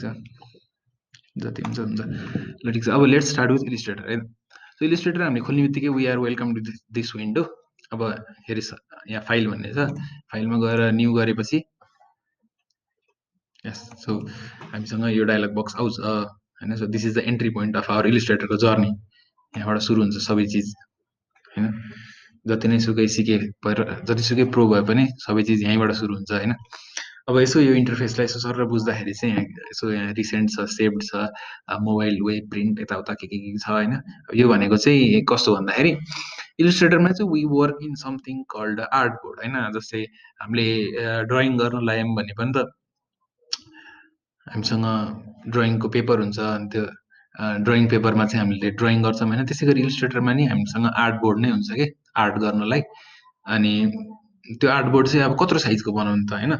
छ जति हुन्छ हुन्छ ल ठिक छ अब लेट्स स्टार्ट विथ इलिस्ट्रेटर है सो इलिस्ट्रेटर हामीले खोल्ने बित्तिकै we are welcome to this window अब हेरि यहाँ फाइल भन्ने छ फाइलमा गएर न्यू गरेपछि यस सो हामीसँग यो डायलग बक्स आउँछ हैन so this is the entry point of our इलिस्ट्रेटरको जर्नी यहाँबाट सुरु हुन्छ सबै चिज हैन जति नै सुकै सिके जतिसुकै प्रो भए पनि सबै चिज यहीँबाट सुरु हुन्छ हैन अब यसो यो इन्टरफेसलाई यसो सर बुझ्दाखेरि चाहिँ यसो यहाँ रिसेन्ट छ सेभड छ मोबाइल वेब प्रिन्ट यताउता के छ हैन यो भनेको चाहिँ कस्तो भन्दाखेरि इलिस्ट्रेटरमा चाहिँ we work in something called art board हैन जस्तै हामीले ड्रइङ गर्न लायौँ भने पनि त हामीसँग ड्रइङको पेपर हुन्छ अनि त्यो ड्रइङ पेपरमा चाहिँ हामीले ड्रइङ गर्छौँ होइन त्यसै गरी इलिस्ट्रेटरमा नि हामीसँग आर्ट बोर्ड नै हुन्छ कि आर्ट गर्नलाई अनि त्यो आर्ट बोर्ड चाहिँ अब कत्रो साइजको बनाउनु त होइन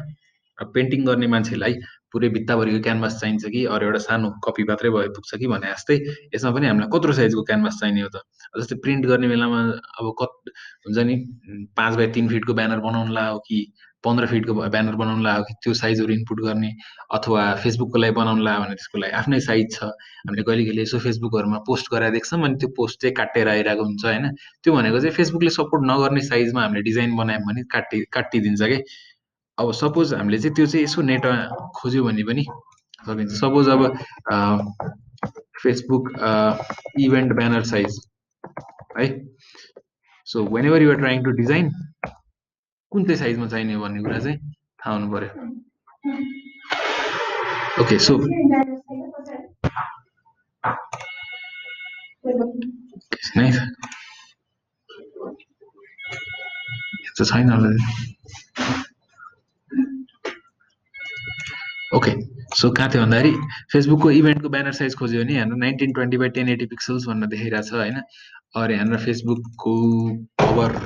अब पेन्टिङ गर्ने मान्छेलाई पुरै भित्ताभरिको क्यानभास चाहिन्छ कि अरू एउटा सानो कपी मात्रै भए पुग्छ कि भने जस्तै यसमा पनि हामीलाई कत्रो साइजको क्यानभास चाहिने हो त जस्तै प्रिन्ट गर्ने बेलामा अब हुन्छ नि 5 बाई 3 फिटको ब्यानर बनाउनु ला हो कि 15 फिटको ब्यानर बनाउनु ला हो कि त्यो साइजहरू इनपुट गर्ने अथवा फेसबुकको लागि बनाउनु ला भने त्यसको लागि आफ्नै साइज छ हामीले कहिले कहिले यसो फेसबुकहरूमा पोस्ट गराएर देख्छौँ अनि त्यो पोस्ट चाहिँ काटेर आइरहेको हुन्छ होइन त्यो भनेको चाहिँ फेसबुकले सपोर्ट नगर्ने साइजमा हामीले डिजाइन बनायौँ भने काटिदिन्छ कि अब सपोज हामीले चाहिँ त्यो चाहिँ यसो नेटमा खोज्यो भने पनि सकिन्छ सपोज अब फेसबुक इभेन्ट ब्यानर साइज है so when ever you're trying to design कुन चाहिँ साइजमा चाहिने भन्ने कुरा चाहिँ थाहा हुनु पर्यो ओके सो छैन होला ओके सो कहाँ थियो भन्दाखेरि फेसबुकको इभेन्टको ब्यानर साइज खोज्यो भने हाम्रो 1920 बाई 1080 पिक्सल्स भनेर देखाइरहेको छ होइन अरे हाम्रो फेसबुकको कभर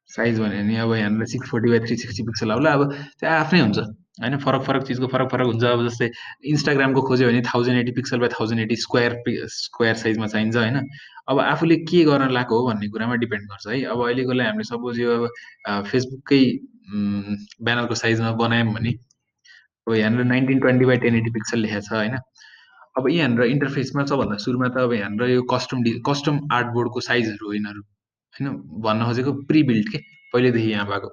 साइज भन्यो भने अब यहाँनिर 640 बाई 360 पिक्सल आउला अब त्यो आफ्नै हुन्छ होइन फरक चिजको फरक हुन्छ अब जस्तै इन्स्टाग्रामको खोज्यो भने 1080 पिक्सल बाई 1080 स्क्वायर साइजमा चाहिन्छ होइन अब आफूले के गर्न लागेको हो भन्ने कुरामा डिपेन्ड गर्छ है अब अहिलेको लागि हामीले सपोज यो अब फेसबुककै ब्यानरको साइजमा बनायौँ भने अब यहाँनिर 1920 बाई 1080 पिक्सल लेखेको छ होइन अब यहाँनिर इन्टरफेसमा सबभन्दा सुरुमा त अब यहाँनिर यो कस्टम आर्ट बोर्डको साइजहरू हो यिनीहरू होइन भन्न खोजेको प्रिबिल्ड के पहिलेदेखि यहाँ भएको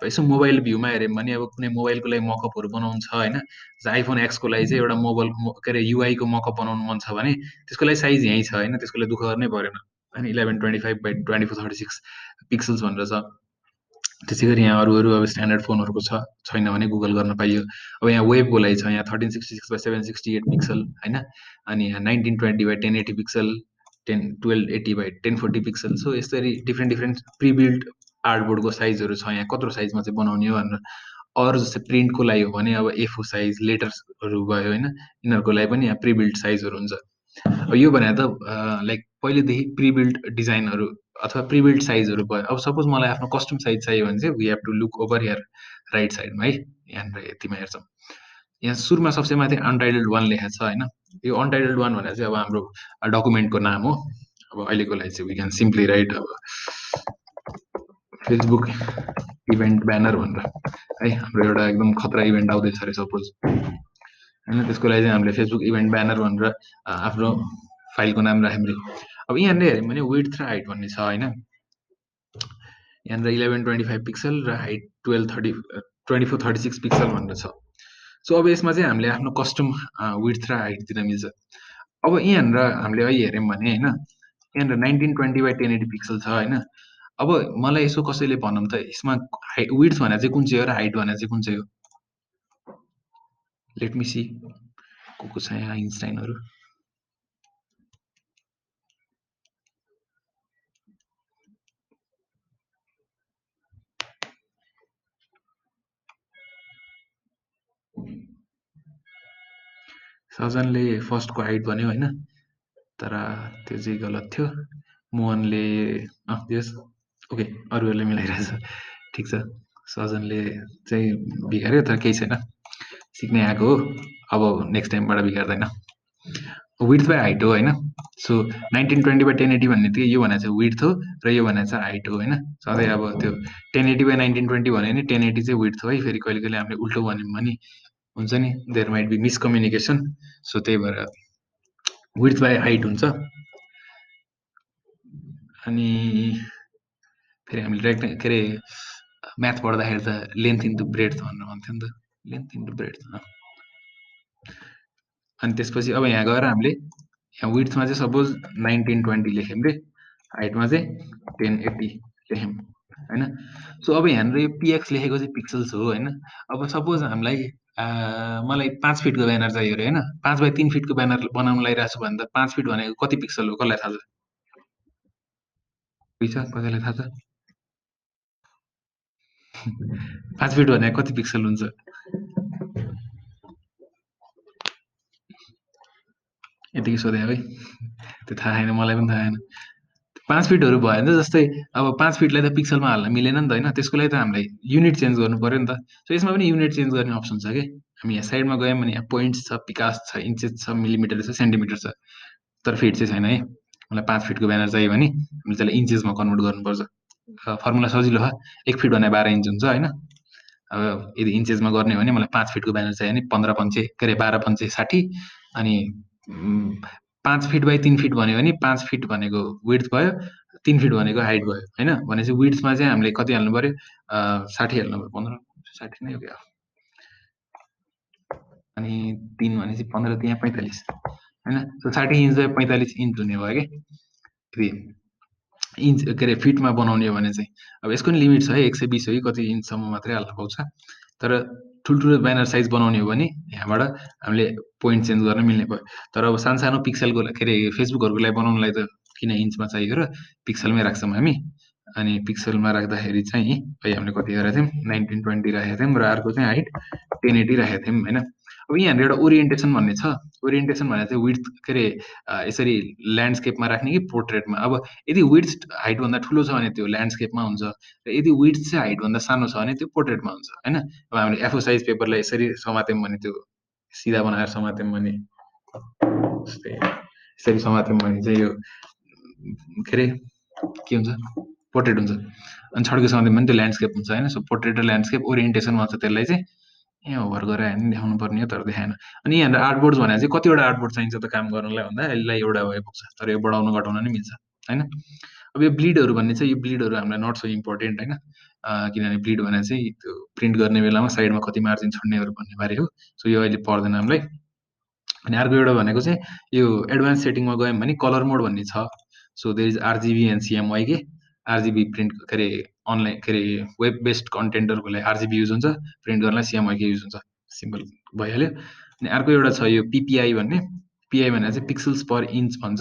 यसो मोबाइल भ्यूमा हेऱ्यौँ भने अब कुनै मोबाइलको लागि मकअपहरू बनाउनु छ होइन आइफोन एक्सको लागि चाहिँ एउटा मोबाइल के अरे युआईको मकअप बनाउनु मन छ भने त्यसको लागि साइज यहीँ छ होइन त्यसको लागि दुःख गर्नै परेन होइन 1125 बाई 2436 पिक्सल्स भनेर छ त्यसै गरी यहाँ अरू अब स्ट्यान्डर्ड फोनहरूको छैन भने गुगल गर्न पाइयो अब यहाँ वेबको लागि छ यहाँ 1366 बाई 768 पिक्सल होइन अनि यहाँ 1920 by 1080 pixel 1280 by 1040 pixel so यसरी डिफ्रेन्ट प्रिबिल्ड आर्टबोर्डको साइजहरू छ यहाँ कत्रो साइजमा चाहिँ बनाउने हो भनेर अरू जस्तै प्रिन्टको लागि हो भने अब A4 साइज लेटर्सहरू भयो होइन यिनीहरूको लागि पनि यहाँ प्रिबिल्ड साइजहरू हुन्छ अब यो भने त लाइक पहिलेदेखि प्रिबिल्ड डिजाइनहरू अथवा प्रिबिल्ड साइजहरू भयो अब सपोज मलाई आफ्नो कस्टम साइज चाहियो भने चाहिँ we have to look over here right साइडमा है यहाँनिर यतिमा हेर्छौँ यहाँ सुरुमा सबसे माथि अनटाइटल्ड 1 लेखेको छ होइन यो अनटाइटल्ड 1 भनेर चाहिँ अब हाम्रो डकुमेन्टको नाम हो अब अहिलेको लागि चाहिँ वी क्यान सिम्पली राइट अब फेसबुक इभेन्ट ब्यानर भनेर है हाम्रो एउटा एकदम खतरा इभेन्ट आउँदैछ अरे सपोज होइन त्यसको लागि चाहिँ हामीले फेसबुक इभेन्ट ब्यानर भनेर आफ्नो फाइलको नाम राख्यौँ अब यहाँनिर हेऱ्यौँ भने विड्थ र हाइट भन्ने छ होइन यहाँनिर 1125 पिक्सल र हाइट 2436 पिक्सल भनेर छ सो अब यसमा चाहिँ हामीले आफ्नो कस्टम विड्थ र हाइट दिन मिल्छ अब यहाँनिर हामीले अहिले हेऱ्यौँ भने होइन यहाँनिर 1920 बाई 1080 पिक्सल छ होइन अब मलाई यसो कसैले भनौँ त यसमा विड्थ भने चाहिँ कुन चाहिँ हो र हाइट भने चाहिँ कुन चाहिँ हो लेट मी सी को छ यहाँ आइन्स्टाइनहरू सजनले फर्स्टको हाइट भन्यो होइन तर त्यो चाहिँ गलत थियो मोहनले दियोस् ओके अरूहरूले मिलाइरहेछ ठिक छ सजनले चाहिँ बिगार्यो तर केही छैन सिक्नै आएको हो अब नेक्स्ट टाइमबाट बिगार्दैन विड्थ बाई हाइट हो होइन सो 1920 बाई 1080 भन्ने थियो यो भने चाहिँ विड्थ हो र यो भने चाहिँ हाइट हो होइन सधैँ अब त्यो 1080 बाई 1920 भन्यो भने 1080 चाहिँ विड्थ हो है फेरि कहिले कहिले हामीले उल्टो भन्यौँ भने हुन्छ नि, there might be miscommunication. So त्यही भएर विड्थ बाई हाइट हुन्छ। अनि फेरि हामीले के अरे म्याथ पढ्दाखेरि त लेन्थ इन्टु ब्रेड्थ भनेर भन्थ्यो नि त, लेन्थ इन्टु ब्रेड्थ। अनि त्यसपछि अब यहाँ गएर हामीले यहाँ विड्थमा चाहिँ सपोज 1920 लेख्यौँ रे, हाइटमा चाहिँ 1080 लेख्यौँ होइन। सो अब यहाँनिर यो पिएक्स लेखेको चाहिँ पिक्सल्स हो होइन। अब सपोज हामीलाई मलाई 5 फिटको ब्यानर चाहियो अरे होइन, 5 बाई 3 फिटको ब्यानर बनाउनु लागिरहेको छु भने त 5 फिट भनेको कति पिक्सल हो, कसलाई थाहा छ? बुझ्छ, कसैलाई थाहा छ? 5 फिट भनेको कति पिक्सल हुन्छ? यतिकै सोधेँ है, त्यो थाहा छैन, मलाई पनि थाहा छैन। 5 फिटहरू भयो भने त जस्तै अब 5 फिटलाई त पिक्सलमा हाल्न मिलेन नि त होइन, त्यसको लागि त हामीलाई युनिट चेन्ज गर्नु पर्यो नि त। सो यसमा पनि युनिट चेन्ज गर्ने अप्सन छ कि। हामी यहाँ साइडमा गयौँ भने यहाँ पोइन्ट्स छ, पिकास छ, इन्चेस छ, मिलिमिटर छ, सेन्टिमिटर छ, तर फिट चाहिँ छैन है। मलाई 5 फिटको ब्यानर चाहियो भने हामीले त्यसलाई इन्चेसमा कन्भर्ट गर्नुपर्छ। फर्मुला सजिलो छ, 1 फिट भने 12 इन्च हुन्छ होइन। अब यदि इन्चेसमा गर्ने हो भने मलाई 5 फिटको ब्यानर चाहियो भने 15 पञ्चे के अरे 12 पञ्चे 60, अनि 5 फिट बाई 3 फिट भन्यो भने 5 फिट भनेको विड्थ भयो, 3 फिट भनेको हाइट भयो होइन। भनेपछि विड्थमा चाहिँ हामीले कति हाल्नु पर्यो, 60 हाल्नु पर्यो, 15 60 नै हो क्या, अनि 3 भनेपछि 15 त्यहाँ 45 होइन। सो 60 इन्च बाई 45 इन्च हुने भयो कि इन्च के अरे फिटमा बनाउने हो भने चाहिँ। अब यसको नि लिमिट छ है, 120 हो कि कति इन्चसम्म मात्रै हाल्न पाउँछ। तर ठुल्ठुलो ब्यानर साइज बनाउने हो भने यहाँबाट हामीले पोइन्ट चेन्ज गर्न मिल्ने भयो। तर अब सानो सानो पिक्सलको के अरे फेसबुकहरूको लागि बनाउनलाई त किन इन्चमा चाहियो र पिक्सलमै राख्छौँ हामी। अनि पिक्सलमा राख्दाखेरि चाहिँ अहिले हामीले कति गरेको थियौँ, 1920 राखेको थियौँ र अर्को चाहिँ हाइट 1080 राखेको थियौँ होइन। अब यहाँनिर एउटा ओरिएन्टेसन भन्ने छ। ओरिएन्टेसन भनेर चाहिँ विड्थ के अरे यसरी ल्यान्डस्केपमा राख्ने कि पोर्ट्रेटमा। अब यदि विड्थ हाइटभन्दा ठुलो छ भने त्यो ल्यान्डस्केपमा हुन्छ, र यदि विड्थ चाहिँ हाइटभन्दा सानो छ भने त्यो पोर्ट्रेटमा हुन्छ होइन। अब हामीले एफओ साइज पेपरलाई यसरी समात्यौँ भने त्यो सिधा बनाएर समात्यौँ भने यसरी समात्यौँ भने चाहिँ यो के अरे के हुन्छ, पोर्ट्रेट हुन्छ। अनि छड्के समात्यौँ भने त्यो ल्यान्डस्केप हुन्छ होइन। सो पोर्ट्रेट र ल्यान्डस्केप ओरिएन्टेसन भन्छ त्यसलाई चाहिँ। यहाँ होभर गरेर हामी देखाउनु पर्ने हो तर देखाएन। अनि यहाँनिर आर्टबोर्ड्स भनेर चाहिँ कतिवटा आर्टबोर्ड चाहिन्छ त काम गर्नलाई भन्दा यसलाई एउटा भए पुग्छ, तर यो बढाउन घटाउन नि मिल्छ होइन। अब यो ब्लिडहरू भन्ने चाहिँ, यो ब्लिडहरू हामीलाई नट सो इम्पोर्टेन्ट होइन, किनभने ब्लिड भनेर चाहिँ त्यो प्रिन्ट गर्ने बेलामा साइडमा कति मार्जिन छोड्नेहरू भन्ने बारे हो। सो यो अहिले पर्दैन हामीलाई। अनि अर्को एउटा भनेको चाहिँ यो एडभान्स सेटिङमा गयौँ भने कलर मोड भन्ने छ। So there is RGB and CMYK. RGB print के अरे अनलाइन के अरे वेब बेस्ड कन्टेन्टहरूको लागि आरजिबी युज हुन्छ, प्रिन्ट गर्नलाई सिएमवाईको युज हुन्छ, सिम्पल भइहाल्यो। अनि अर्को एउटा छ यो पिपिआई भन्ने। पिआई भनेर चाहिँ पिक्सल्स पर इन्च भन्छ।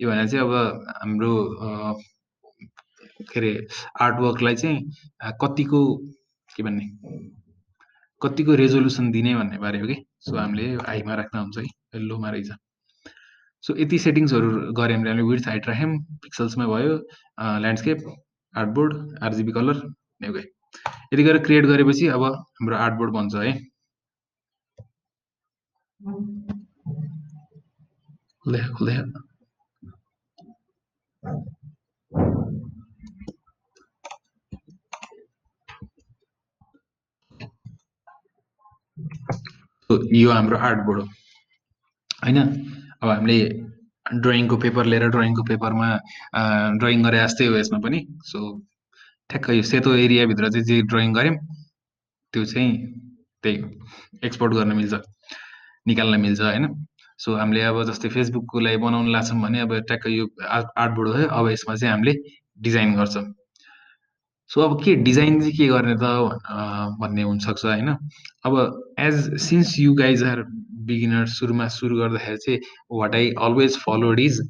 यो भनेर चाहिँ अब हाम्रो के अरे आर्टवर्कलाई चाहिँ कतिको के भन्ने, कतिको रेजोल्युसन दिने भन्ने बारे हो कि। सो हामीले हाईमा राख्दा हुन्छ कि लोमा रहेछ। सो यति सेटिङ्सहरू गऱ्यौँ भने हामीले विड्थ हाइट राख्यौँ, पिक्सल्समा भयो, ल्यान्डस्केप, आर्टबोर्ड, आरजिबी कलर गयो। यति गरेर क्रिएट गरेपछि अब हाम्रो आर्टबोर्ड बन्छ है। यो हाम्रो आर्टबोर्ड हो होइन। अब हामीले ड्रइङको पेपर लिएर ड्रइङको पेपरमा ड्रइङ गरे जस्तै हो यसमा पनि। सो ठ्याक्कै यो सेतो एरियाभित्र चाहिँ जे ड्रइङ गऱ्यौँ त्यो चाहिँ त्यही एक्सपोर्ट गर्न मिल्छ, निकाल्न मिल्छ होइन। सो हामीले अब जस्तै फेसबुकको लागि बनाउनु लाग्छौँ भने अब ट्याक्कै यो आर्टबोर्ड हो। अब यसमा चाहिँ हामीले डिजाइन गर्छौँ। सो अब के डिजाइन चाहिँ के गर्ने त भन्ने हुनसक्छ होइन। अब as since you guys are beginner, सुरुमा सुरु गर्दाखेरि चाहिँ what I always followed is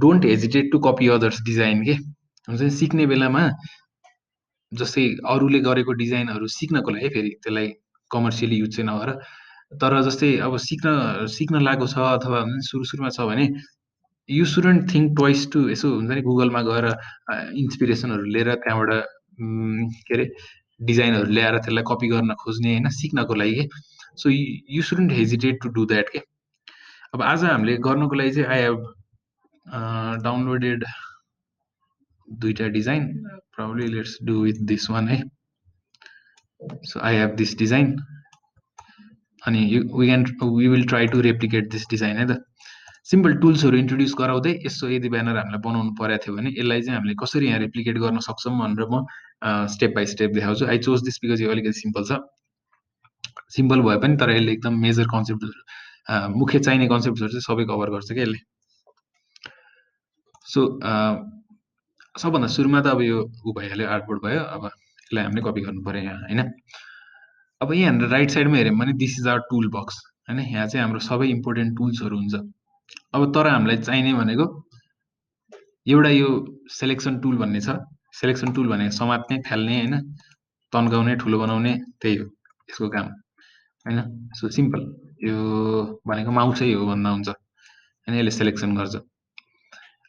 don't hesitate to copy others design के। हुन्छ नि, सिक्ने बेलामा जस्तै अरूले गरेको डिजाइनहरू सिक्नको लागि फेरि त्यसलाई कमर्सियली युज चाहिँ नगर। तर जस्तै अब सिक्न लागेको छ अथवा सुरुमा छ भने you shouldn't think twice to यसो हुन्छ नि गुगलमा गएर इन्सपिरेसनहरू लिएर त्यहाँबाट के अरे डिजाइनहरू ल्याएर त्यसलाई कपी गर्न खोज्ने होइन, सिक्नको लागि। So you shouldn't hesitate to do that के। अब आज हामीले गर्नको लागि चाहिँ आई हेभ डाउनलोडेड दुईटा design, probably let's do with this one है। So I have this design अनि we will try to replicate this design है त। सिम्पल टुल्सहरू इन्ट्रोड्युस गराउँदै यसो यदि ब्यानर हामीलाई बनाउनु परेको थियो भने यसलाई चाहिँ हामीले कसरी यहाँ रेप्लिकेट गर्न सक्छौँ भनेर म स्टेप बाई स्टेप देखाउँछु। आई चोज दिस बिकज यो अलिकति सिम्पल छ। सिम्पल भए पनि तर यसले एकदम मेजर कन्सेप्टहरू मुख्य चाहिने कन्सेप्टहरू चाहिँ सबै कभर गर्छ क्या यसले। सो सबभन्दा सुरुमा त अब यो ऊ भइहाल्यो, आर्टबोर्ड भयो। अब यसलाई हामीले कपी गर्नु पर्यो यहाँ होइन। अब यहाँ हाम्रो राइट साइडमा हेऱ्यौँ भने this is our tool box होइन। यहाँ चाहिँ हाम्रो सबै इम्पोर्टेन्ट टुल्सहरू हुन्छ। अब तर हामीलाई चाहिने भनेको एउटा यो सेलेक्सन टुल भन्ने छ। सेलेक्सन टुल भनेको समात्ने, फाल्ने होइन, तन्काउने, ठुलो बनाउने, त्यही हो यसको काम होइन। सो सिम्पल यो भनेको माउसै हो भन्दा हुन्छ होइन, यसले सेलेक्सन गर्छ।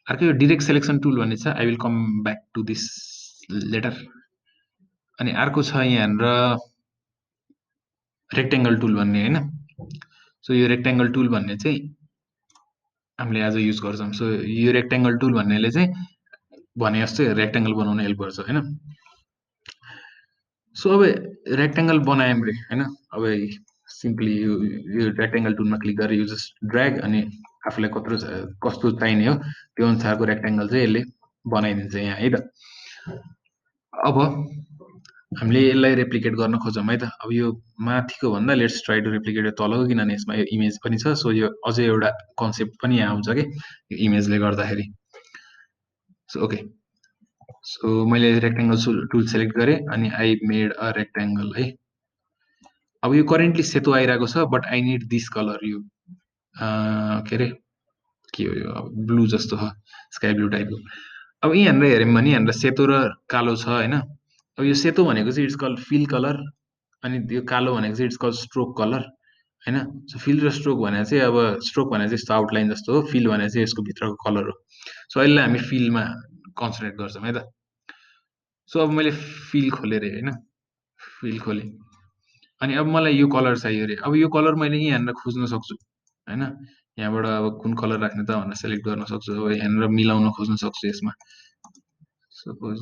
अर्को यो डिरेक्ट सेलेक्सन टुल भन्ने छ। I will come back to this later. अनि अर्को छ यहाँनिर रेक्टेङ्गल टुल भन्ने होइन। सो यो रेक्टेङ्गल टुल भन्ने चाहिँ हामीले आज युज गर्छौँ। सो यो रेक्टेङ्गल टुल भन्नेले चाहिँ भने जस्तै रेक्टेङ्गल बनाउन हेल्प गर्छ होइन। सो अब रेक्टेङ्गल बनायौँ रे होइन। अब सिम्पली यो रेक्टेङ्गल टुलमा क्लिक गरेर यो जस्ट ड्र्याग अनि आफूलाई कस्तो चाहिने हो त्यो अनुसारको रेक्टेङ्गल चाहिँ यसले बनाइदिन्छ यहाँ है त। अब हामीले यसलाई रेप्लिकेट गर्न खोजौँ है त। अब यो माथिको भन्दा लेट्स ट्राई टु रेप्लिकेट यो तलको, किनभने यसमा यो इमेज पनि छ। सो यो अझै एउटा कन्सेप्ट पनि यहाँ आउँछ कि यो इमेजले गर्दाखेरि। सो ओके, सो मैले रेक्टेङ्गल टुल सेलेक्ट गरेँ अनि आई मेड अ रेक्टेङ्गल है। अब यो करेन्टली सेतो आइरहेको छ but I need this colour. यो के अरे के हो यो ब्लू जस्तो छ, स्काई ब्लू टाइपको। अब यहाँनिर हेऱ्यौँ भने यहाँनिर सेतो र कालो छ होइन। अब यो सेतो भनेको चाहिँ इट्स कल फिल कलर अनि यो कालो भनेको चाहिँ इट्स कल स्ट्रोक कलर होइन। सो फिल र स्ट्रोक भनेको चाहिँ अब स्ट्रोक भनेको चाहिँ यस्तो आउटलाइन जस्तो हो, फिल भनेको चाहिँ यसको भित्रको कलर हो। सो यसलाई हामी फिलमा कन्सन्ट्रेट गर्छौँ है त। सो अब मैले फिल खोलेँ अरे होइन, फिल खोलेँ अनि अब मलाई यो कलर चाहियो अरे। अब यो कलर मैले यहाँनिर खोज्न सक्छु होइन। यहाँबाट अब कुन कलर राख्ने त भनेर सेलेक्ट गर्न सक्छु। अब यहाँनिर मिलाउन खोज्न सक्छु यसमा। सपोज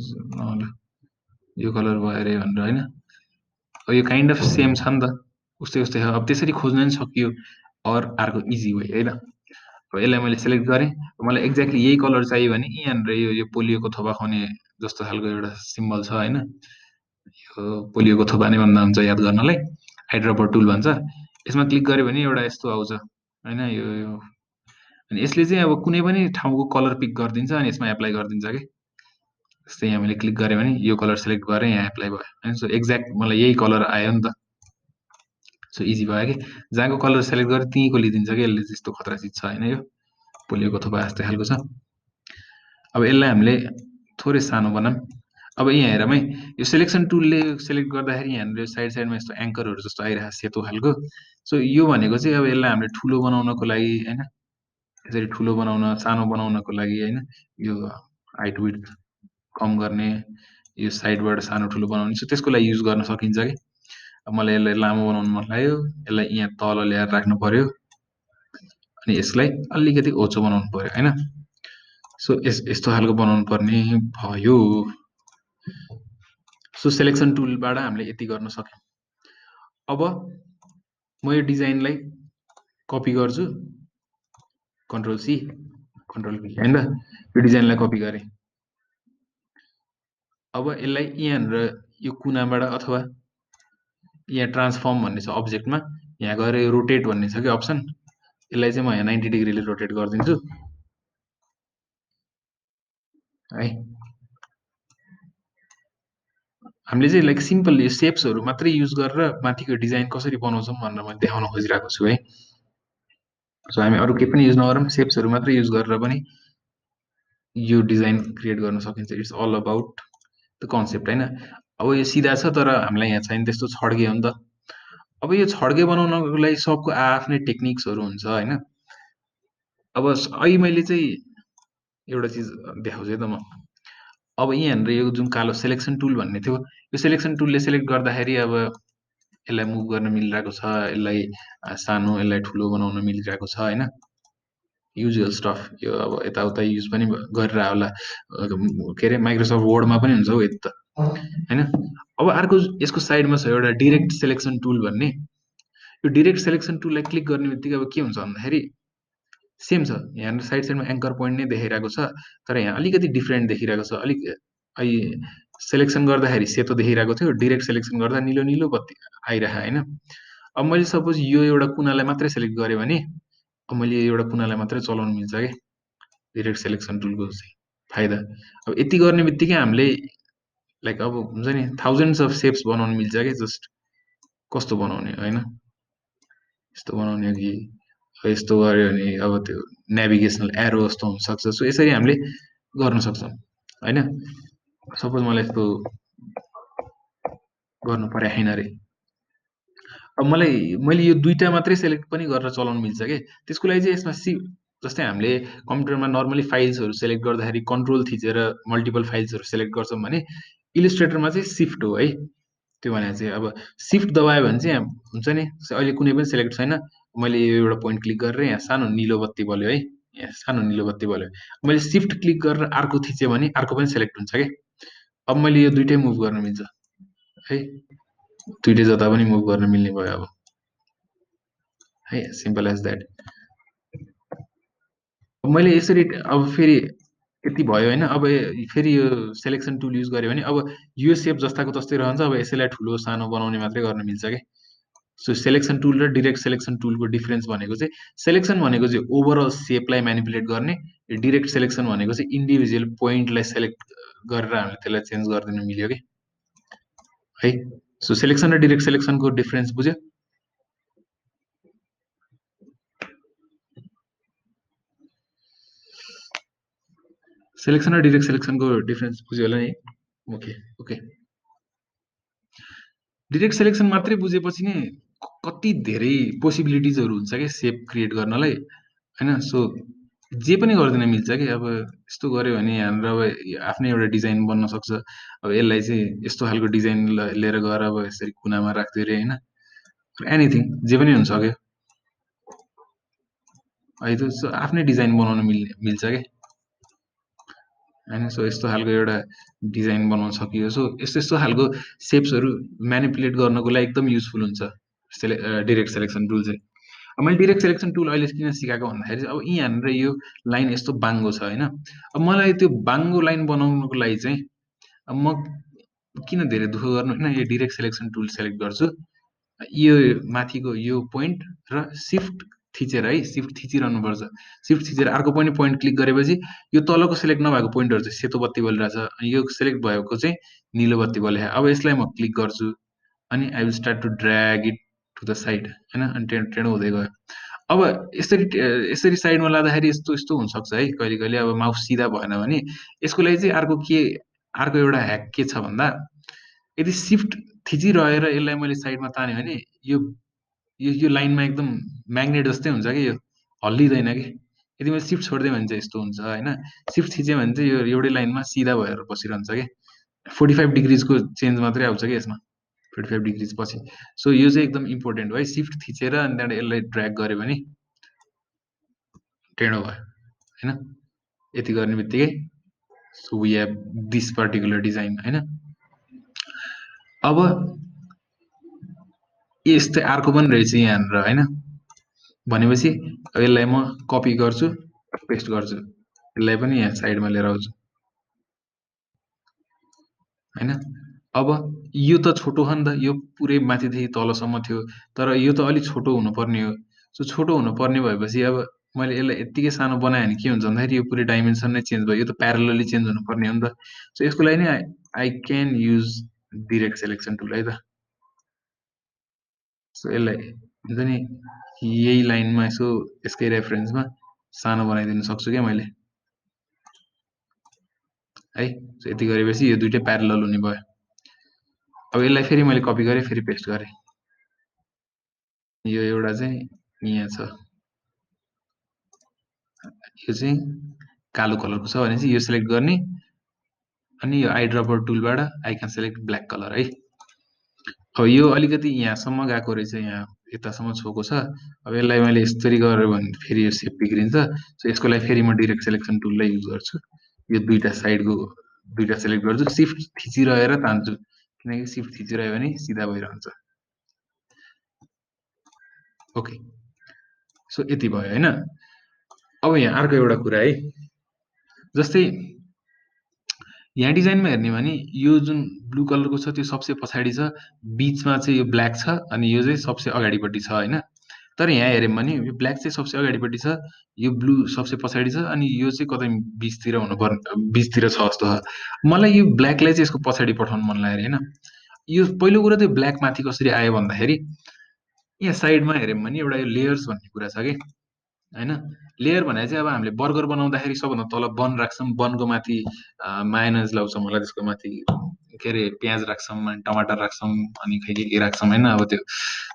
यो कलर भयो अरे भनेर होइन। अब यो काइन्ड अफ सेम छ नि त, उस्तै उस्तै छ। अब त्यसरी खोज्न पनि सकियो और अर्को इजी वे होइन। अब यसलाई मैले सेलेक्ट गरेँ, मलाई एक्ज्याक्टली यही कलर चाहियो भने यहाँनिर यो पोलियोको थोपा खुवाउने जस्तो खालको एउटा सिम्बल छ होइन। यो पोलियोको थोपा नै भन्दा हुन्छ याद गर्नलाई, आइड्रपर टुल भन्छ। यसमा क्लिक गऱ्यो भने एउटा यस्तो आउँछ होइन। यो अनि यसले चाहिँ अब कुनै पनि ठाउँको कलर पिक गरिदिन्छ अनि यसमा एप्लाई गरिदिन्छ कि। जस्तै यहाँ मैले क्लिक गरेँ भने यो कलर सेलेक्ट गरेँ, यहाँ एप्लाई भयो होइन। सो एक्ज्याक्ट मलाई यही कलर आयो नि त। सो इजी भयो कि, जहाँको कलर सेलेक्ट गरेँ त्यहीँको लिइदिन्छ कि यसले। त्यस्तो खतरा चिज छ होइन यो, पोलियोको थोपा जस्तै खालको छ। अब यसलाई हामीले थोरै सानो बनाऊँ। अब यहाँ हेरौँ है, यो सेलेक्सन टुलले सेलेक्ट गर्दाखेरि यहाँनिर साइड साइडमा यस्तो एङ्करहरू जस्तो आइरहेको सेतो खालको। सो यो भनेको चाहिँ अब यसलाई हामीले ठुलो बनाउनको लागि होइन, यसरी ठुलो बनाउन, सानो बनाउनको लागि होइन, यो हाइट विड्थ कम गर्ने, यो साइडबाट सानो ठुलो बनाउने, सो त्यसको लागि युज गर्न सकिन्छ कि। अब मलाई यसलाई लामो बनाउनु मन लाग्यो, यसलाई यहाँ तल ल्याएर राख्नु पर्यो अनि यसलाई अलिकति होचो बनाउनु पर्यो होइन। सो यस्तो खालको बनाउनु पर्ने भयो। सो सेलेक्सन टुलबाट हामीले यति गर्न सक्यौँ। अब म यो डिजाइनलाई कपी गर्छु, कन्ट्रोल सी कन्ट्रोल भी होइन। यो डिजाइनलाई कपी गरेँ। अब यसलाई यहाँनिर यो कुनाबाट अथवा यहाँ ट्रान्सफर्म भन्ने छ अब्जेक्टमा, यहाँ गएर यो रोटेट भन्ने छ कि अप्सन, यसलाई चाहिँ म यहाँ 90 डिग्रीले रोटेट गरिदिन्छु है। हामीले चाहिँ लाइक सिम्पल यो सेप्सहरू मात्रै युज गरेर माथिको डिजाइन कसरी बनाउँछौँ भनेर मैले देखाउन खोजिरहेको छु है। सो हामी अरू केही पनि युज नगरौँ, सेप्सहरू मात्रै युज गरेर पनि यो डिजाइन क्रिएट गर्न सकिन्छ। It's all about the concept होइन। अब यो सिधा छ तर हामीलाई यहाँ चाहिने त्यस्तो छड्के हो नि त। अब यो छड्के बनाउनको लागि सबको आफ्नै टेक्निक्सहरू हुन्छ होइन। अब अहिले मैले चाहिँ एउटा चिज देखाउँछु है त म। अब यहाँनिर यो जुन कालो सेलेक्सन टुल भन्ने थियो, यो सेलेक्सन टुलले सेलेक्ट गर्दाखेरि अब यसलाई मुभ गर्न मिलिरहेको छ, यसलाई सानो यसलाई ठुलो बनाउन मिलिरहेको छ होइन। युजुअल स्टफ यो अब यताउता युज पनि गरेर होला, के अरे माइक्रोसफ्ट वर्डमा पनि हुन्छ हौ यति त होइन। अब अर्को यसको साइडमा छ एउटा डिरेक्ट सेलेक्सन टुल भन्ने। यो डिरेक्ट सेलेक्सन टुललाई क्लिक गर्ने बित्तिकै अब के हुन्छ भन्दाखेरि सेम छ, यहाँ साइड साइडमा एङ्कर पोइन्ट नै देखाइरहेको छ, तर यहाँ अलिकति डिफ्रेन्ट देखिरहेको छ। अलिक अहिले सेलेक्सन गर्दाखेरि सेतो देखिरहेको थियो, डिरेक्ट सेलेक्सन गर्दा निलो निलो बत्ती आइरहेको होइन। अब मैले सपोज यो एउटा कुनालाई मात्रै सेलेक्ट गरेँ भने अब मैले यो एउटा कुनालाई मात्रै चलाउनु मिल्छ क्या डिरेक्ट सेलेक्सन टुलको चाहिँ फाइदा। अब यति गर्ने बित्तिकै हामीले लाइक अब हुन्छ नि थाउजन्ड्स अफ सेप्स बनाउनु मिल्छ क्या। जस्ट कस्तो बनाउने होइन, यस्तो बनाउने कि यस्तो गऱ्यो भने अब त्यो नेभिगेसनल एरो जस्तो हुनसक्छ। सो यसरी हामीले गर्न सक्छौँ होइन। सपोज मलाई यस्तो गर्नु परेन अरे, अब मैले यो दुईटा मात्रै सेलेक्ट पनि गरेर चलाउनु मिल्छ कि। त्यसको लागि चाहिँ यसमा जस्तै हामीले कम्प्युटरमा नर्मली फाइल्सहरू सेलेक्ट गर्दाखेरि कन्ट्रोल थिचेर मल्टिपल फाइल्सहरू सेलेक्ट गर्छौँ भने इलिस्ट्रेटरमा चाहिँ सिफ्ट हो है। त्यो भने चाहिँ अब सिफ्ट दबायो भने चाहिँ हुन्छ नि अहिले कुनै पनि सेलेक्ट छैन, मैले यो एउटा पोइन्ट क्लिक गरेर यहाँ सानो निलो बत्ती बल्यो है, यहाँ सानो निलो बत्ती बल्यो। मैले सिफ्ट क्लिक गरेर अर्को थिचेँ भने अर्को पनि सेलेक्ट हुन्छ कि। अब मैले यो दुइटै मुभ गर्न मिल्छ है, दुइटै जता पनि मुभ गर्न मिल्ने भयो अब है, सिम्पल एज द्याट। मैले यसरी अब फेरि यति भयो होइन। अब फेरि यो सेलेक्सन टुल युज गऱ्यो भने अब यो सेप जस्ताको तस्तै रहन्छ। अब यसैलाई ठुलो सानो बनाउने मात्रै गर्न मिल्छ कि। सो सेलेक्सन टुल र डिरेक्ट सेलेक्सन टुलको डिफरेन्स भनेको चाहिँ सेलेक्सन भनेको चाहिँ ओभरअल सेपलाई म्यानिपुलेट गर्ने, डिरेक्ट सेलेक्सन भनेको चाहिँ इन्डिभिजुअल पोइन्टलाई सेलेक्ट गरेर हामीले त्यसलाई चेन्ज गरिदिनु मिल्यो कि है। सो सेलेक्सन र डिरेक्ट सेलेक्सनको डिफरेन्स बुझ्यो? सेलेक्सन र डिरेक्ट सेलेक्सनको डिफरेन्स बुझ्यो होला नि? Okay okay. डिरेक्ट सेलेक्सन मात्रै बुझेपछि नै कति धेरै पोसिबिलिटिजहरू हुन्छ क्या सेप क्रिएट गर्नलाई होइन। सो जे पनि गरिदिन मिल्छ कि। अब यस्तो गऱ्यो भने हाम्रो अब आफ्नै एउटा डिजाइन बन्न सक्छ। अब यसलाई चाहिँ यस्तो खालको डिजाइन लिएर गएर अब यसरी कुनामा राख्दियो अरे होइन, एनिथिङ जे पनि हुन सक्यो है। त आफ्नै डिजाइन बनाउन मिल्छ क्या होइन। सो यस्तो खालको एउटा डिजाइन बनाउन सकियो। सो यस्तो यस्तो खालको सेप्सहरू म्यानिपुलेट गर्नको लागि एकदम युजफुल हुन्छ डिरेक्ट सेलेक्सन टुल चाहिँ। अब मैले डिरेक्ट सेलेक्सन टुल अहिले किन सिकाएको भन्दाखेरि चाहिँ अब यहाँनिर यो लाइन यस्तो बाङ्गो छ होइन। अब मलाई त्यो बाङ्गो लाइन बनाउनुको लागि चाहिँ अब म किन धेरै दुःख गर्नु होइन, यो डिरेक्ट सेलेक्सन टुल सेलेक्ट गर्छु, यो माथिको यो पोइन्ट र सिफ्ट थिचेर है, सिफ्ट थिचिरहनुपर्छ। सिफ्ट थिचेर अर्को पनि पोइन्ट क्लिक गरेपछि यो तलको सेलेक्ट नभएको पोइन्टहरू चाहिँ सेतो बत्ती बलिरहेछ, अनि यो सेलेक्ट भएको चाहिँ निलो बत्ती बले। अब यसलाई म क्लिक गर्छु अनि I will start to drag it to the side होइन, अनि टेढो हुँदै गयो। अब यसरी साइडमा लाँदाखेरि यस्तो यस्तो हुनसक्छ है कहिले कहिले। अब माउस सिधा भएन भने यसको लागि चाहिँ अर्को एउटा ह्याक के छ भन्दा, यदि सिफ्ट थिचिरहेर यसलाई मैले साइडमा ताने भने यो यो लाइनमा एकदम म्याग्नेट जस्तै हुन्छ कि, यो हल्लिँदैन कि। यदि मैले सिफ्ट छोडिदिएँ भने चाहिँ यस्तो हुन्छ होइन। सिफ्ट थिचेँ भने चाहिँ यो एउटै लाइनमा सिधा भएर बसिरहन्छ कि। 45 डिग्रिजको चेन्ज मात्रै आउँछ कि यसमा, 45 डिग्रिज पछि। सो यो चाहिँ एकदम इम्पोर्टेन्ट हो है। सिफ्ट थिचेर अनि त्यहाँबाट यसलाई ड्र्याग गऱ्यो भने टेढो भयो होइन। यति गर्ने बित्तिकै so we have this particular design होइन। अब यस्तै अर्को पनि रहेछ यहाँनिर होइन। भनेपछि यसलाई म कपी गर्छु, पेस्ट गर्छु, यसलाई पनि यहाँ साइडमा लिएर आउँछु होइन। अब यो त छोटो हो नि त, यो पुरै माथिदेखि तलसम्म थियो, तर यो त अलिक छोटो हुनुपर्ने हो। सो छोटो हुनुपर्ने भएपछि अब मैले यसलाई यत्तिकै सानो बनाएँ भने के हुन्छ भन्दाखेरि यो पुरै डाइमेन्सन नै चेन्ज भयो। यो त प्यारलली चेन्ज हुनुपर्ने हो नि त। सो यसको लागि नै I can use direct selection tool है त। सो यसलाई हुन्छ नि यही लाइनमा यसो यसकै रेफरेन्समा सानो बनाइदिन सक्छु क्या मैले है। सो यति गरेपछि यो दुइटै प्यारलल हुने भयो। अब यसलाई फेरि मैले कपी गरेँ, फेरि पेस्ट गरेँ। यो एउटा चाहिँ यहाँ छ, यो चाहिँ कालो कलरको छ भने चाहिँ यो सेलेक्ट गर्ने, अनि यो आई ड्रपर टुलबाट I can select black colour है। अब यो अलिकति यहाँसम्म गएको रहेछ, यहाँ यतासम्म छोएको छ। अब यसलाई मैले यसरी गरेँ भने फेरि यो सेप बिग्रिन्छ। सो यसको लागि फेरि म डिरेक्ट सेलेक्सन टुललाई युज गर्छु। यो दुईटा साइडको दुईटा सेलेक्ट गर्छु, सिफ्ट थिचिरहेर तान्छु, किनकि सिफ्ट थिचिरह्यो भने सिधा भइरहन्छ। ओके, सो यति भयो होइन। अब यहाँ अर्को एउटा कुरा है, जस्तै यहाँ डिजाइनमा हेर्ने भने यो जुन ब्लू कलरको छ त्यो सबसे पछाडि छ, बिचमा चाहिँ यो ब्ल्याक छ, अनि यो चाहिँ सबसे अगाडिपट्टि छ होइन। तर यहाँ हेऱ्यौँ भने यो ब्ल्याक चाहिँ सबसे अगाडिपट्टि छ, यो ब्लू सबसे पछाडि छ, अनि यो चाहिँ कतै बिचतिर हुनुपर्ने, बिचतिर छ जस्तो छ। मलाई यो ब्ल्याकलाई चाहिँ यसको पछाडि पठाउनु मन लाग्यो होइन। यो पहिलो कुरा त्यो ब्ल्याक माथि कसरी आयो भन्दाखेरि यहाँ साइडमा हेऱ्यौँ भने एउटा यो लेयर्स भन्ने कुरा छ कि होइन। लेयर भने चाहिँ अब हामीले बर्गर बनाउँदाखेरि सबभन्दा तल बन राख्छौँ, बनको माथि मायोनिज लाउँछौँ होला, त्यसको माथि के अरे प्याज राख्छौँ, अनि टमाटर राख्छौँ, अनि खै के राख्छौँ होइन। अब त्यो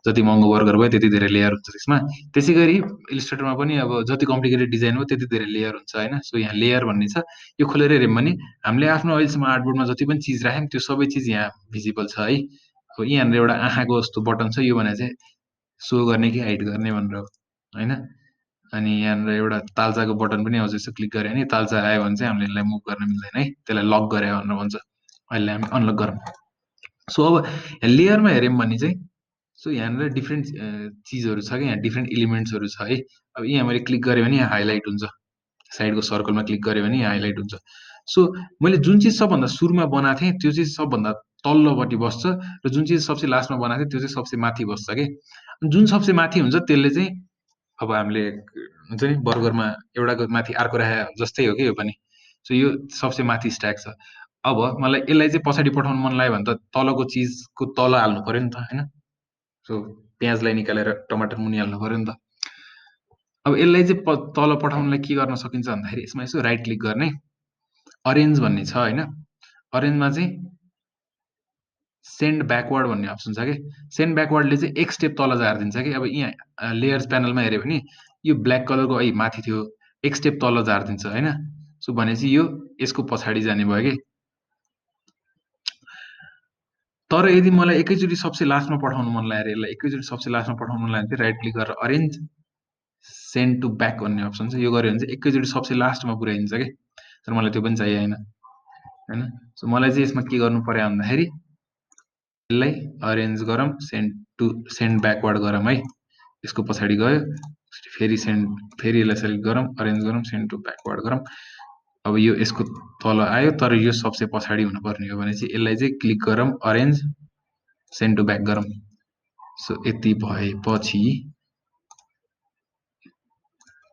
जति महँगो बर्गर भयो त्यति धेरै लेयर हुन्छ त्यसमा। त्यसै गरी इलिस्ट्रेटरमा पनि अब जति कम्प्लिकेटेड डिजाइन हो त्यति धेरै लेयर हुन्छ होइन। सो यहाँ लेयर भन्ने छ, यो खोलेर हेऱ्यौँ भने हामीले आफ्नो अहिलेसम्म आर्टबोर्डमा जति पनि चिज राख्यौँ त्यो सबै चिज यहाँ भिजिबल छ है। अब यहाँनिर एउटा आँखाको जस्तो बटन छ, यो भने चाहिँ सो गर्ने कि हाइड गर्ने भनेर हो होइन। अनि यहाँनिर एउटा तालचाको बटन पनि आउँछ, यसो क्लिक गऱ्यो भने तालचा आयो भने चाहिँ हामीले यसलाई मुभ गर्न मिल्दैन है, त्यसलाई लक गरे भनेर भन्छ। अहिले हामी अनलक गरौँ। सो अब लेयरमा हेऱ्यौँ भने चाहिँ सो यहाँनिर डिफ्रेन्ट चिजहरू छ कि यहाँ डिफ्रेन्ट एलिमेन्ट्सहरू छ है। अब यहाँ मैले क्लिक गरेँ भने यहाँ हाइलाइट हुन्छ, साइडको सर्कलमा क्लिक गरेँ भने यहाँ हाइलाइट हुन्छ। सो मैले जुन चिज सबभन्दा सुरुमा बनाएको थिएँ त्यो चिज सबभन्दा तल्लोपट्टि बस्छ, र जुन चिज सबसे लास्टमा बनाएको थिएँ त्यो चाहिँ सबसे माथि बस्छ कि। जुन सबसे माथि हुन्छ त्यसले चाहिँ अब हामीले हुन्छ नि बर्गरमा एउटाको माथि अर्को राखे जस्तै हो कि यो पनि। सो यो सबसे माथि स्ट्याक छ। अब मलाई यसलाई चाहिँ पछाडि पठाउनु मन लाग्यो भने त तलको चिजको तल हाल्नु पर्यो नि त होइन। सो प्याजलाई निकालेर टमाटर मुनि हाल्नु पर्यो नि त। अब यसलाई चाहिँ तल पठाउनलाई के गर्न सकिन्छ भन्दाखेरि यसमा यसो राइट क्लिक गर्ने, अरेन्ज भन्ने छ होइन। अरेन्जमा चाहिँ सेन्ड ब्याकवर्ड भन्ने अप्सन छ कि, सेन्ड ब्याकवर्डले चाहिँ एक स्टेप तल झारिदिन्छ कि। अब यहाँ लेयर्स प्यानलमा हेऱ्यो भने यो ब्ल्याक कलरको ऐ माथि थियो, एक स्टेप तल झारिदिन्छ होइन। सो भनेपछि यो यसको पछाडि जाने भयो कि। तर यदि मलाई एकैचोटि सबसे लास्टमा पठाउनु मन लाग्यो, यसलाई एकैचोटि सबसे लास्टमा पठाउनु मन लाग्यो भने चाहिँ राइट क्लिक गरेर अरेन्ज सेन्ड टु ब्याक भन्ने अप्सन छ, यो गऱ्यो भने चाहिँ एकैचोटि सबसे लास्टमा पुऱ्याइदिन्छ कि। तर मलाई त्यो पनि चाहिएन होइन। सो मलाई चाहिँ यसमा के गर्नु पर्यो भन्दाखेरि यसलाई अरेन्ज गरौँ, सेन्ड ब्याकवर्ड गरौँ है। यसको पछाडि गयो, फेरि फेरि यसलाई सेलेक्ट गरौँ, अरेन्ज गरौँ, सेन्ड टु ब्याकवर्ड गरौँ। अब यो यसको तल आयो, तर यो सबसे पछाडि हुनुपर्ने हो भने चाहिँ यसलाई चाहिँ क्लिक गरौँ, अरेन्ज सेन्ड टु ब्याक गरौँ। सो यति भएपछि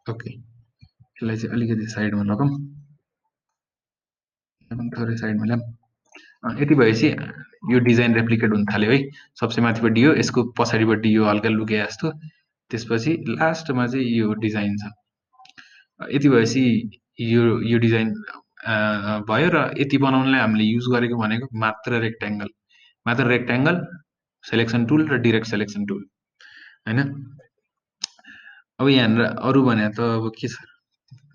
ओके, यसलाई चाहिँ अलिकति साइडमा लगाऊँ, थोरै साइडमा ल्याऊँ। यति भएपछि यो डिजाइन रेप्लिकेट हुन थाल्यो है। सबसे माथिपट्टि यो, यसको पछाडिपट्टि यो हल्का लुके जस्तो, त्यसपछि लास्टमा चाहिँ यो डिजाइन छ। यति भएपछि यो डिजाइन भयो। र यति बनाउनलाई हामीले युज गरेको भनेको मात्र रेक्ट्याङ्गल सेलेक्सन टुल र डिरेक्ट सेलेक्सन टुल होइन। अब यहाँनिर अरू भने त अब के छ,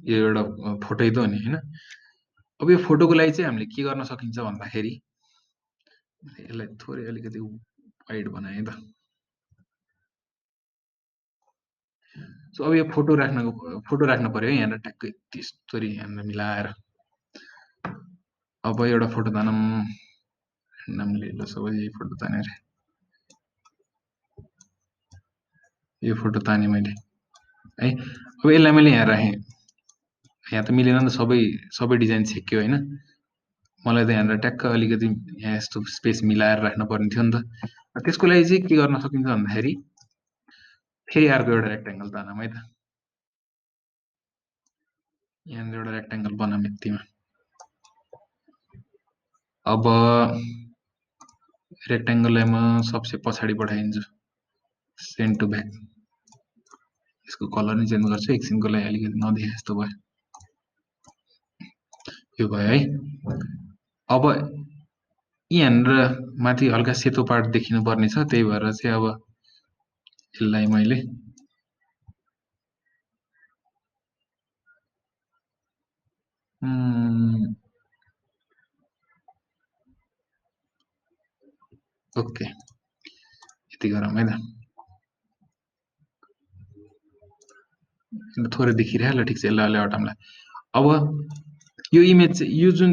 यो एउटा फोटै त हो नि होइन। अब यो फोटोको लागि चाहिँ हामीले के गर्न सकिन्छ भन्दाखेरि यसलाई थोरै अलिकति वाइड बनाएँ त। सो अब यो फोटो राख्नु पर्यो है यहाँनिर ट्याक्कै त्यस्तरी यहाँनिर मिलाएर। अब एउटा फोटो तानौँ, नामले ल सबै फोटो तानेर यो फोटो तानेँ मैले है। अब यसलाई मैले यहाँ राखेँ, यहाँ त मिलेन नि त, सबै डिजाइन छेक्यो होइन। मलाई त यहाँनिर ट्याक्क अलिकति यहाँ यस्तो स्पेस मिलाएर राख्नु पर्ने थियो नि त। त्यसको लागि चाहिँ के गर्न सकिन्छ भन्दाखेरि फेरि अर्को एउटा रेक्ट्याङ्गल तानौँ है त। यहाँनिर एउटा रेक्ट्याङ्गल बनाऊँ यतिमा। अब रेक्ट्याङ्गललाई म सबसे पछाडि पठाइदिन्छु, सेन्ड टु ब्याक। यसको कलर नै चेन्ज गर्छु एकछिनको लागि, अलिकति नदेखे जस्तो भयो, यो भयो है। अब यहाँनिर माथि हल्का सेतो पार्ट देखिनु पर्ने छ, त्यही भएर चाहिँ अब यसलाई मैले ओके यति गरौँ है त। थोरै देखिरह्यो ल, ठिक छ, यसलाई हटाउँला। अब यो इमेज चाहिँ यो जुन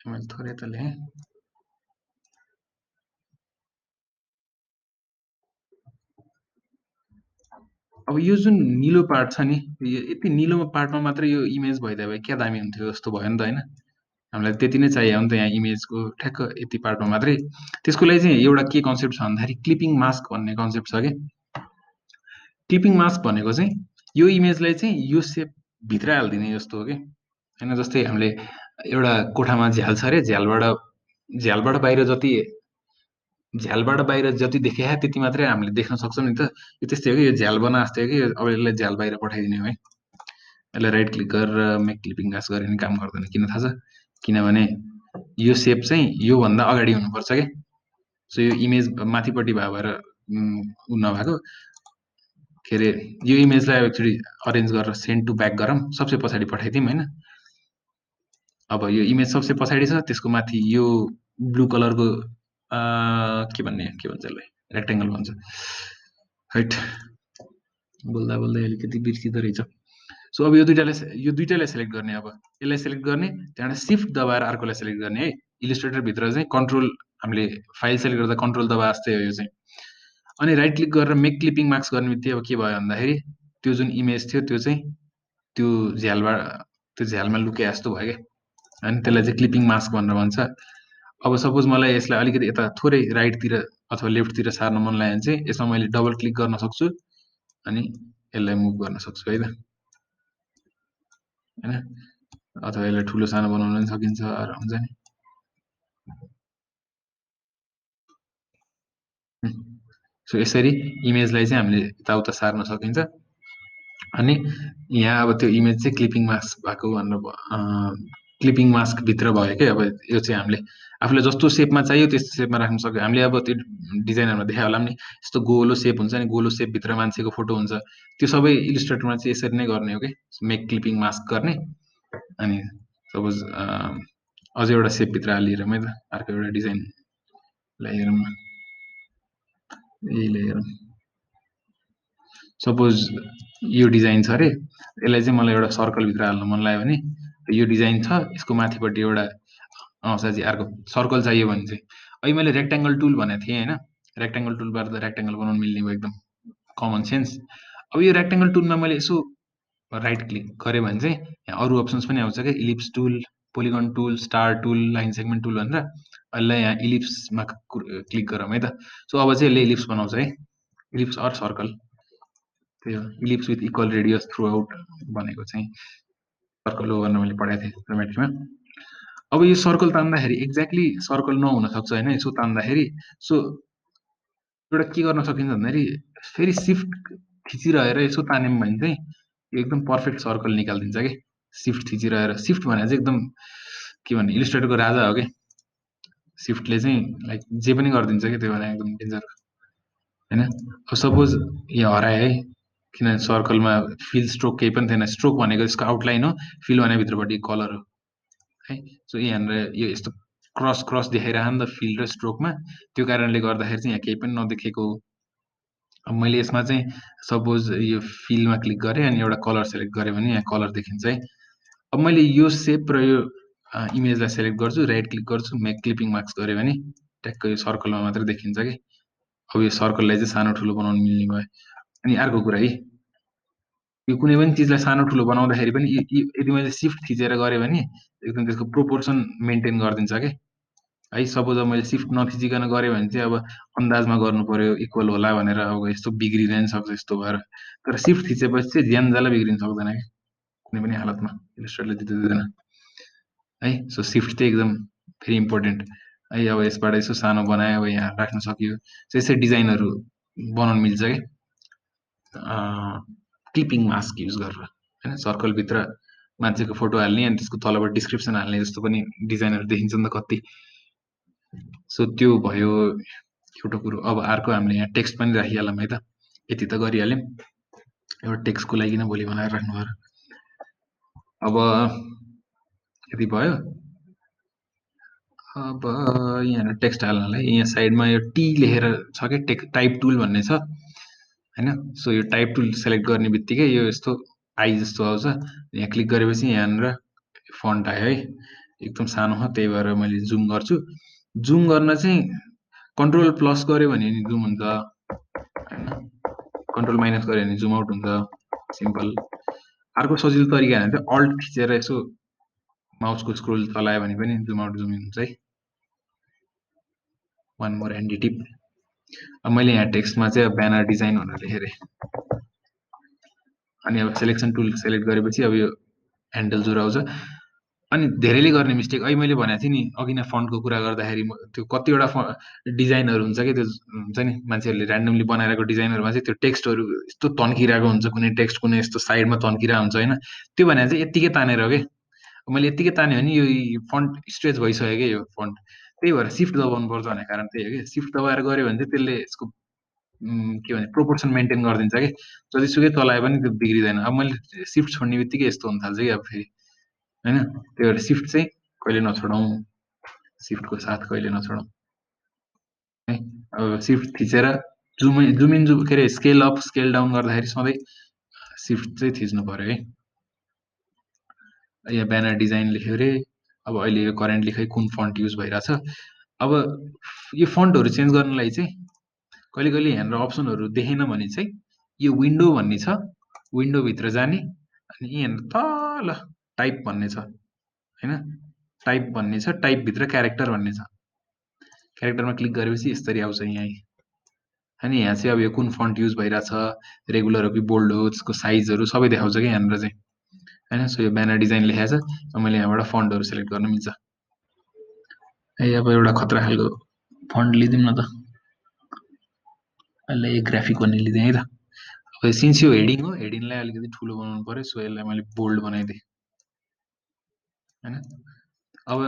मैले थोरै त ल्याएँ, अब यो जुन निलो पार्ट छ नि, यो यति निलो पार्टमा मात्रै यो इमेज भइदियो भए क्या दामी हुन्थ्यो जस्तो भयो नि त होइन? हामीलाई त्यति नै चाहियो नि त यहाँ इमेजको ठ्याक्क यति पार्टमा मात्रै। त्यसको लागि चाहिँ एउटा के कन्सेप्ट छ भन्दाखेरि क्लिपिङ मास्क भन्ने कन्सेप्ट छ कि। क्लिपिङ मास्क भनेको चाहिँ यो इमेजलाई चाहिँ यो सेप भित्र हालिदिने जस्तो हो कि होइन। जस्तै हामीले एउटा कोठामा झ्याल छ अरे, झ्यालबाट बाहिर जति देखिया त्यति मात्रै हामीले देख्न सक्छौँ नि त। यो त्यस्तै हो कि, यो झ्याल बना जस्तै हो कि, अब यसलाई झ्याल बाहिर पठाइदिने हो है। यसलाई राइट क्लिक गरेर मेक क्लिपिङ मास्क गरे पनि काम गर्दैन। किन थाहा छ? किनभने यो सेप चाहिँ योभन्दा अगाडि हुनुपर्छ क्या। सो यो इमेज माथिपट्टि भएर ऊ नभएको के अरे, यो इमेजलाई एकचोटि अरेन्ज गरेर सेन्ड टु ब्याक गरौँ, सबसे पछाडि पठाइदिउँ होइन। अब यो इमेज सबसे पछाडि छ, त्यसको माथि यो ब्लू कलरको के भन्छ यसलाई, रेक्टेङ्गल भन्छ। हैट, बोल्दा बोल्दै अलिकति बिर्सिँदो रहेछ। सो अब यो दुइटालाई सेलेक्ट गर्ने। अब यसलाई सेलेक्ट गर्ने, त्यहाँबाट सिफ्ट दबाएर अर्कोलाई सेलेक्ट गर्ने है। इलिस्ट्रेटरभित्र चाहिँ कन्ट्रोल, हामीले फाइल सेलेक्ट गर्दा कन्ट्रोल दबा जस्तै हो यो चाहिँ। अनि राइट क्लिक गरेर मेक क्लिपिङ मास्क गर्ने बित्तिकै अब के भयो भन्दाखेरि त्यो जुन इमेज थियो त्यो चाहिँ त्यो झ्यालमा लुके जस्तो भयो क्या। अनि त्यसलाई चाहिँ क्लिपिङ मास्क भनेर भन्छ। अब सपोज मलाई यसलाई अलिकति यता थोरै राइटतिर अथवा लेफ्टतिर सार्न मन लाग्यो भने चाहिँ यसमा मैले डबल क्लिक गर्न सक्छु अनि यसलाई मुभ गर्न सक्छु है त होइन। अथवा यसलाई ठुलो सानो बनाउन पनि सकिन्छ, हुन्छ नि। सो यसरी इमेजलाई चाहिँ हामीले यताउता सार्न सकिन्छ। अनि यहाँ अब त्यो इमेज चाहिँ क्लिपिङ मास्क भएको भनेर क्लिपिङ मास्कभित्र भयो क्या। अब यो चाहिँ हामीले आफूलाई जस्तो सेपमा चाहियो त्यस्तो सेपमा राख्न सक्यो। हामीले अब त्यो डिजाइनहरूमा देखायो होला नि, यस्तो गोलो सेप हुन्छ नि, गोलो सेपभित्र मान्छेको फोटो हुन्छ, त्यो सबै इलिस्ट्रेटरमा चाहिँ यसरी नै गर्ने हो कि, मेक क्लिपिङ मास्क गर्ने। अनि सपोज अझै एउटा सेपभित्र हालिहेरौँ है त, अर्को एउटा डिजाइनलाई हेरौँ न, यहीलाई हेरौँ। सपोज यो डिजाइन छ अरे, यसलाई चाहिँ मलाई एउटा सर्कलभित्र हाल्न मन लाग्यो भने यो डिजाइन छ, यसको माथिपट्टि एउटा साँच्ची अर्को सर्कल चाहियो भने चाहिँ अहिले मैले रेक्ट्याङ्गल टुल भनेको थिएँ होइन। रेक्ट्याङ्गल टुलबाट त रेक्ट्याङ्गल बनाउनु मिल्ने भयो, एकदम कमन सेन्स। अब यो रेक्ट्याङ्गल टुलमा मैले यसो राइट क्लिक गरेँ भने चाहिँ यहाँ अरू अप्सन्स पनि आउँछ क्या, ellipse tool, polygon tool, star tool, line segment tool भनेर। अहिले यहाँ इलिप्समा क्लिक गरौँ है त। सो अब चाहिँ यसले इलिप्स बनाउँछ है, इलिप्स अर सर्कल। त्यो ellipse with equal radius through out भनेको चाहिँ सर्कल हो भनेर मैले पढाएको थिएँ ज्योमेट्रीमा। अब यो सर्कल तान्दाखेरि एक्ज्याक्टली सर्कल नहुन सक्छ होइन, यसो तान्दाखेरि। सो एउटा के गर्न सकिन्छ भन्दाखेरि फेरि सिफ्ट थिचिरहेर यसो तान्यौँ भने चाहिँ यो एकदम पर्फेक्ट सर्कल निकालिदिन्छ कि। सिफ्ट थिचिरहेर, सिफ्ट भनेर चाहिँ एकदम के भन्ने, इलिस्ट्रेटरको राजा हो कि सिफ्टले चाहिँ, लाइक जे पनि गरिदिन्छ कि, त्यो भने एकदम डेन्जर होइन। अब सपोज यहाँ हरायो है, किनभने सर्कलमा फिल स्ट्रोक केही पनि थिएन। स्ट्रोक भनेको यसको आउटलाइन हो, फिल भने भित्रपट्टि कलर हो है। सो यहाँनिर यो यस्तो क्रस क्रस देखाइरह नि त फिल र स्ट्रोकमा, त्यो कारणले गर्दाखेरि चाहिँ यहाँ केही पनि नदेखेको हो। अब मैले यसमा चाहिँ सपोज यो फिलमा क्लिक गरेँ अनि एउटा कलर सेलेक्ट गरेँ भने यहाँ कलर देखिन्छ है। अब मैले यो सेप र यो इमेजलाई सेलेक्ट गर्छु, राइट क्लिक गर्छु, मेक क्लिपिङ मार्क्स गरेँ भने ट्याक्क यो सर्कलमा मात्रै देखिन्छ कि। अब यो सर्कललाई चाहिँ सानो ठुलो बनाउनु मिल्ने भयो। अनि अर्को कुरा है, यो कुनै पनि चिजलाई सानो ठुलो बनाउँदाखेरि पनि यदि मैले सिफ्ट थिचेर गरेँ भने एकदम त्यसको प्रोपोर्सन मेन्टेन गरिदिन्छ कि है। सपोज अब मैले सिफ्ट नथिचिकन गरेँ भने चाहिँ अब अन्दाजमा गर्नु पर्यो इक्वल होला भनेर, अब यस्तो बिग्रिन सक्छ यस्तो भएर। तर सिफ्ट थिचेपछि चाहिँ ज्यानजाला बिग्रिन सक्दैन क्या कुनै पनि हालतमा, इलिस्ट्रेटरले दिँदैन है। सो सिफ्ट चाहिँ एकदम भेरी इम्पोर्टेन्ट है। अब यसबाट यसो सानो बनायो, अब यहाँ राख्न सकियो। यसै डिजाइनहरू बनाउनु मिल्छ कि क्लिपिङ मास्क युज गरेर होइन। सर्कलभित्र मान्छेको फोटो हाल्ने अनि त्यसको तलबाट डिस्क्रिप्सन हाल्ने जस्तो पनि डिजाइनहरू देखिन्छ नि त कति। सो त्यो भयो एउटा कुरो। अब अर्को हामीले यहाँ टेक्स्ट पनि राखिहालौँ है त, यति त गरिहाल्यौँ। एउटा टेक्स्टको लागि नै भोलि बनाएर राख्नु पर्यो। अब यति भयो। अब यहाँ टेक्स्ट हाल्नलाई यहाँ साइडमा यो टी लेखेर छ कि टाइप टुल भन्ने छ होइन। सो यो टाइप टुल सेलेक्ट गर्ने बित्तिकै यो यस्तो आई जस्तो आउँछ। यहाँ क्लिक गरेपछि यहाँनिर फन्ट आयो है, एकदम सानो हो, त्यही भएर मैले जुम गर्छु। जुम गर्न चाहिँ कन्ट्रोल प्लस गऱ्यो भने नि जुम हुन्छ होइन, कन्ट्रोल माइनस गऱ्यो भने जुम आउट हुन्छ सिम्पल। अर्को सजिलो तरिका भने चाहिँ अल्ट खिचेर यसो माउसको स्क्रोल चलायो भने पनि जुम आउट जुम इन हुन्छ है। One more handy tip. अब मैले यहाँ टेक्स्टमा चाहिँ ब्यानर डिजाइन भनेर लेखेँ अरे। अनि अब सेलेक्सन टुल सेलेक्ट गरेपछि अब यो ह्यान्डल जुराउँछ। अनि धेरैले गर्ने मिस्टेक अहिले मैले भनेको थिएँ नि अघि नै फन्टको कुरा गर्दाखेरि त्यो कतिवटा डिजाइनहरू हुन्छ कि त्यो हुन्छ नि मान्छेहरूले ऱ्यान्डमली बनाइरहेको डिजाइनहरूमा चाहिँ त्यो टेक्स्टहरू यस्तो तन्किरहेको हुन्छ, कुनै टेक्स्ट कुनै यस्तो साइडमा तन्किरहेको हुन्छ होइन। त्यो भने चाहिँ यत्तिकै तानेर हो कि मैले यत्तिकै तान्यो भने यो फन्ट स्ट्रेच भइसक्यो कि यो फन्ट, त्यही भएर सिफ्ट दबाउनु पर्छ भन्ने कारण त्यही हो कि सिफ्ट दबाएर गऱ्यो भने चाहिँ त्यसले यसको के भन्छ प्रोपोर्सन मेन्टेन गरिदिन्छ कि जतिसुकै चलाए पनि त्यो बिग्रिँदैन। अब मैले सिफ्ट छोड्ने बित्तिकै यस्तो हुन थाल्छ कि अब फेरि होइन, त्यही भएर सिफ्ट चाहिँ कहिले नछोडौँ, सिफ्टको साथ कहिले नछोडौँ है। अब सिफ्ट थिचेर जुम इन के अरे स्केल अप स्केल डाउन गर्दाखेरि सधैँ सिफ्ट चाहिँ थिच्नु पर्यो है। यहाँ ब्यानर डिजाइन लेख्यो अरे। अब अहिले यो करेन्टली खै कुन फन्ट युज भइरहेछ। अब यो फन्टहरू चेन्ज गर्नलाई चाहिँ कहिले कहिले यहाँनिर अप्सनहरू देखेन भने चाहिँ यो विन्डो भन्ने छ, विन्डोभित्र जाने अनि यहाँनिर तल टाइप भन्ने छ होइन, टाइप भन्ने छ, टाइपभित्र क्यारेक्टर भन्ने छ। क्यारेक्टरमा क्लिक गरेपछि यसरी आउँछ यहाँ। अनि यहाँ चाहिँ अब यो कुन फन्ट युज भइरहेछ, रेगुलर हो कि बोल्ड हो, त्यसको साइजहरू सबै देखाउँछ कि यहाँनिर चाहिँ होइन। सो यो ब्यानर डिजाइन लेखेको छ, मैले यहाँबाट फन्टहरू सेलेक्ट गर्न मिल्छ। है अब एउटा खतरा खालको फन्ट लिदिउँ न त, अहिले ग्राफिक भन्ने लिदिएँ है त। अब सिन्स यो हेडिङ हो, हेडिङलाई अलिकति ठुलो बनाउनु पर्यो, सो यसलाई मैले बोल्ड बनाइदिएँ होइन। अब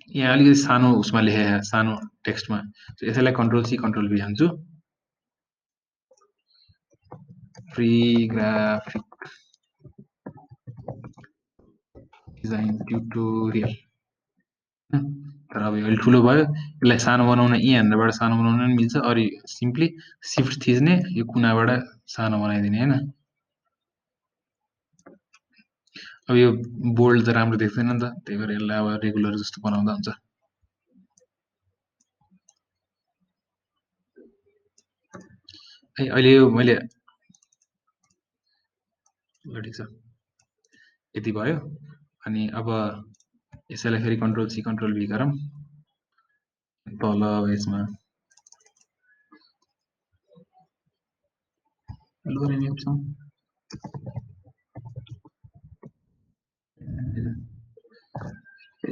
यहाँ अलिकति सानो उसमा लेखेँ, सानो टेक्स्टमा, यसैलाई कन्ट्रोल सी कन्ट्रोल भी हान्छु। Free graphic design tutorial. तर अब यो ठुलो भयो, यसलाई सानो बनाउन यी हान्दाबाट सानो बनाउन पनि मिल्छ, अरू सिम्पली सिफ्ट थिच्ने यो कुनाबाट सानो बनाइदिने होइन। अब यो बोल्ड त राम्रो देख्दैन नि त, त्यही भएर यसलाई अब रेगुलर जस्तो बनाउँदा हुन्छ। है अहिले यो मैले ठिक छ यति भयो। अनि अब यसैलाई फेरि कन्ट्रोल सी कन्ट्रोल भी गरौँ, तल यसमा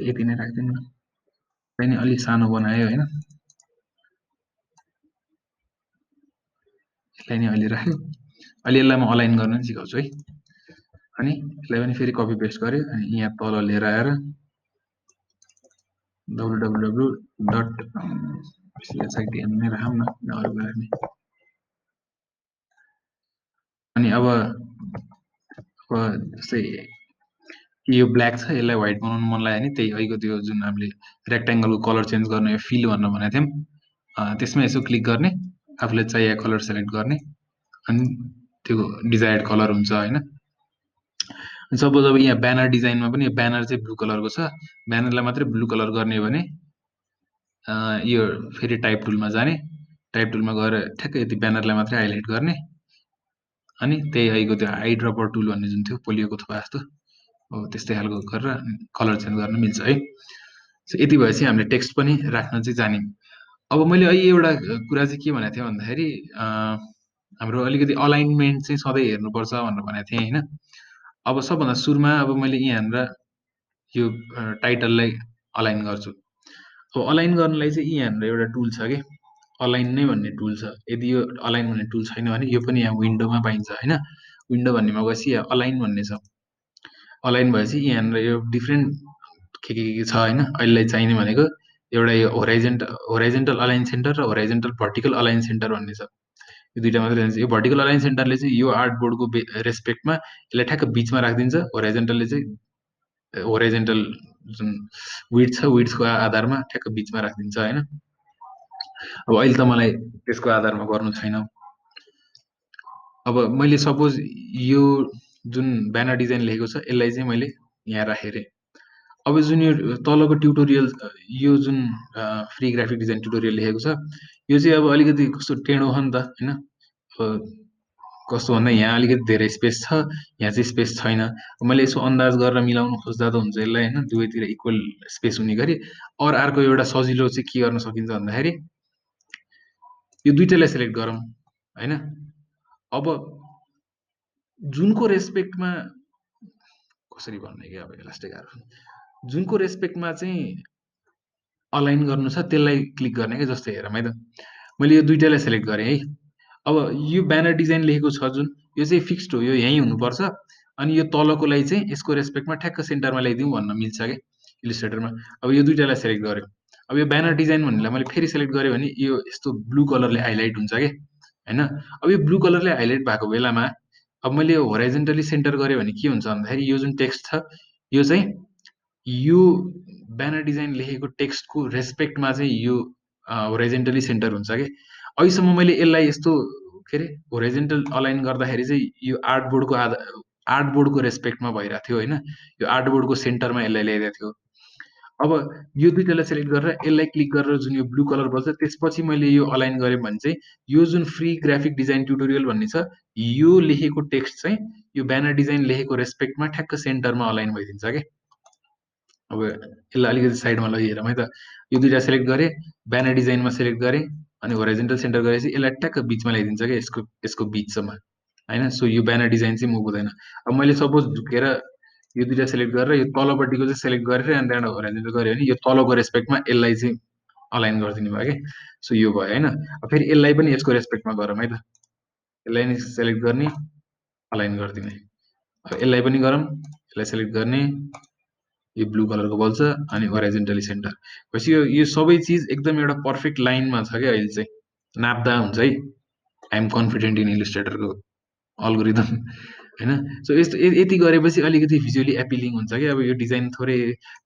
यति नै राख्दिनु नि, अलि सानो बनायो होइन, यसलाई नै अहिले राख्यो। अहिले यसलाई म अलाइन गर्न पनि सिकाउँछु है। अनि यसलाई पनि फेरि कपी पेस्ट गर्यो अनि यहाँ तल लिएर आएर www.csitm नै राखौँ न, अनि अब जस्तै यो ब्ल्याक छ, यसलाई व्हाइट बनाउनु मन लाग्यो भने त्यही अहिलेको त्यो जुन हामीले रेक्ट्याङ्गलको कलर चेन्ज गर्ने फिल भनेर भनेको थियौँ, त्यसमा यसो क्लिक गर्ने, आफूलाई चाहिएको कलर सेलेक्ट गर्ने अनि त्यो डिजायर्ड कलर हुन्छ होइन। सपोज अब यहाँ ब्यानर डिजाइनमा पनि यो ब्यानर चाहिँ ब्लू कलरको छ, ब्यानरलाई मात्रै ब्लू कलर गर्ने हो भने यो फेरि टाइप टुलमा जाने, टाइप टुलमा गएर ठ्याक्कै यति ब्यानरलाई मात्रै हाइलाइट गर्ने अनि त्यही अहिलेको त्यो आइड्रपर टुल भन्ने जुन थियो पोलियोको थोपा जस्तो हो त्यस्तै खालको गरेर कलर चेन्ज गर्न मिल्छ है। सो यति भएपछि हामीले टेक्स्ट पनि राख्न चाहिँ जान्यौँ। अब मैले अहिले एउटा कुरा चाहिँ के भनेको थिएँ भन्दाखेरि हाम्रो अलिकति अलाइनमेन्ट चाहिँ सधैँ हेर्नुपर्छ भनेर भनेको थिएँ होइन। अब सबभन्दा सुरुमा अब मैले यहाँनिर यो टाइटललाई अलाइन गर्छु। अब अलाइन गर्नलाई चाहिँ यहाँनिर एउटा टुल छ कि अलाइन नै भन्ने टुल छ। यदि यो अलाइन भन्ने टुल छैन भने यो पनि यहाँ विन्डोमा पाइन्छ होइन। विन्डो भन्नेमा गएपछि यहाँ अलाइन भन्ने छ, अलाइन भएपछि यहाँनिर यो डिफ्रेन्ट के छ होइन। अहिलेलाई चाहिने भनेको एउटा यो होराइजेन्टल अलाइन सेन्टर र होराइजेन्टल भर्टिकल अलाइन सेन्टर भन्ने छ, यो दुइटा मात्रै जान्छ। यो भर्टिकल अलाइन सेन्टरले चाहिँ यो आर्टबोर्डको रेस्पेक्टमा यसलाई ठ्याक्क बिचमा राखिदिन्छ, होराइजेन्टलले चाहिँ होराइजेन्टल जुन विड्थ छ विड्थको आधारमा ठ्याक्क बिचमा राखिदिन्छ होइन। अब अहिले त मलाई त्यसको आधारमा गर्नु छैन। अब मैले सपोज यो जुन ब्यानर डिजाइन लेखेको छ यसलाई चाहिँ मैले यहाँ राखेँ अरे। अब जुन यो तलको ट्युटोरियल यो जुन फ्री ग्राफिक डिजाइन ट्युटोरियल लेखेको छ यो चाहिँ अब अलिकति कस्तो टेढो हो नि त होइन। अब कस्तो भन्दा यहाँ अलिकति धेरै स्पेस छ, यहाँ चाहिँ स्पेस छैन। मैले यसो अन्दाज गरेर मिलाउनु खोज्दा त हुन्छ यसलाई होइन, दुवैतिर इक्वल स्पेस हुने गरी। अर्को एउटा सजिलो चाहिँ के गर्न सकिन्छ भन्दाखेरि यो दुइटैलाई सेलेक्ट गरौँ होइन। अब जुनको रेस्पेक्टमा कसरी भन्ने कि अब यसलाई गाह्रो, जुनको रेस्पेक्टमा चाहिँ अलाइन गर्नु छ त्यसलाई क्लिक गर्ने क्या। जस्तै हेरौँ है त, मैले यो दुइटैलाई सेलेक्ट गरेँ है। अब यो ब्यानर डिजाइन लेखेको छ जुन, यो चाहिँ फिक्स्ड हो, यो यहीँ हुनुपर्छ। अनि यो तलकोलाई चाहिँ यसको रेस्पेक्टमा ठ्याक्क सेन्टरमा ल्याइदिउँ भन्न मिल्छ क्या इलिस्ट्रेटरमा। अब यो दुइटालाई सेलेक्ट गऱ्यो। अब यो ब्यानर डिजाइन भन्नेलाई मैले फेरि सेलेक्ट गरेँ भने यो यस्तो ब्लू कलरले हाइलाइट हुन्छ क्या होइन। अब यो ब्लू कलरले हाइलाइट भएको बेलामा अब मैले यो होराइजेन्टली सेन्टर गरेँ भने के हुन्छ भन्दाखेरि यो जुन टेक्स्ट छ यो चाहिँ यो ब्यानर डिजाइन लेखेको टेक्स्टको रेस्पेक्टमा चाहिँ यो होराइजेन्टली सेन्टर हुन्छ कि। अहिलेसम्म मैले यसलाई यस्तो के अरे होराइजेन्टल अलाइन गर्दाखेरि चाहिँ यो आर्टबोर्डको रेस्पेक्टमा भइरहेको थियो होइन। यो आर्टबोर्डको सेन्टरमा यसलाई ल्याइदिएको थियो। अब यो दुइटालाई सेलेक्ट गरेर यसलाई क्लिक गरेर जुन यो ब्लू कलर बल्छ त्यसपछि मैले यो अलाइन गरेँ भने चाहिँ यो जुन फ्री ग्राफिक डिजाइन ट्युटोरियल भन्ने छ यो लेखेको टेक्स्ट चाहिँ यो ब्यानर डिजाइन लेखेको रेस्पेक्टमा ठ्याक्क सेन्टरमा अलाइन भइदिन्छ क्या। अब यसलाई अलिकति साइडमा लगिहेरौँ है त। यो दुइटा सेलेक्ट गरेँ, ब्यानर डिजाइनमा सेलेक्ट गरेँ, अनि होराइजेन्टल सेन्टर गरेपछि यसलाई ट्याक्क बिचमा ल्याइदिन्छ क्या यसको बिचसम्म होइन। सो यो ब्यानर डिजाइन चाहिँ मुभ हुँदैन। अब मैले सपोज झुकेर यो दुइटा सेलेक्ट गरेर यो तलपट्टिको चाहिँ सेलेक्ट गरेर अनि त्यहाँबाट होराइजेन्टल गरेँ भने यो तलको रेस्पेक्टमा यसलाई चाहिँ अलाइन गरिदिनु भयो कि। सो यो भयो होइन। अब फेरि यसलाई पनि यसको रेस्पेक्टमा गरौँ है त। यसलाई नि सेलेक्ट गर्ने, अलाइन गरिदिने। अब यसलाई पनि गरौँ, यसलाई सेलेक्ट गर्ने, यो ब्लू कलरको बल्छ अनि होराइजेन्टली सेन्टर भनेपछि यो सबै चिज एकदम एउटा पर्फेक्ट लाइनमा छ क्या। अहिले चाहिँ नाप्दा हुन्छ है। आइएम कन्फिडेन्ट इन इलिस्ट्रेटरको अल्गोरिदम होइन। सो यस्तो यति गरेपछि अलिकति भिजुअली एपिलिङ हुन्छ कि। अब यो डिजाइन थोरै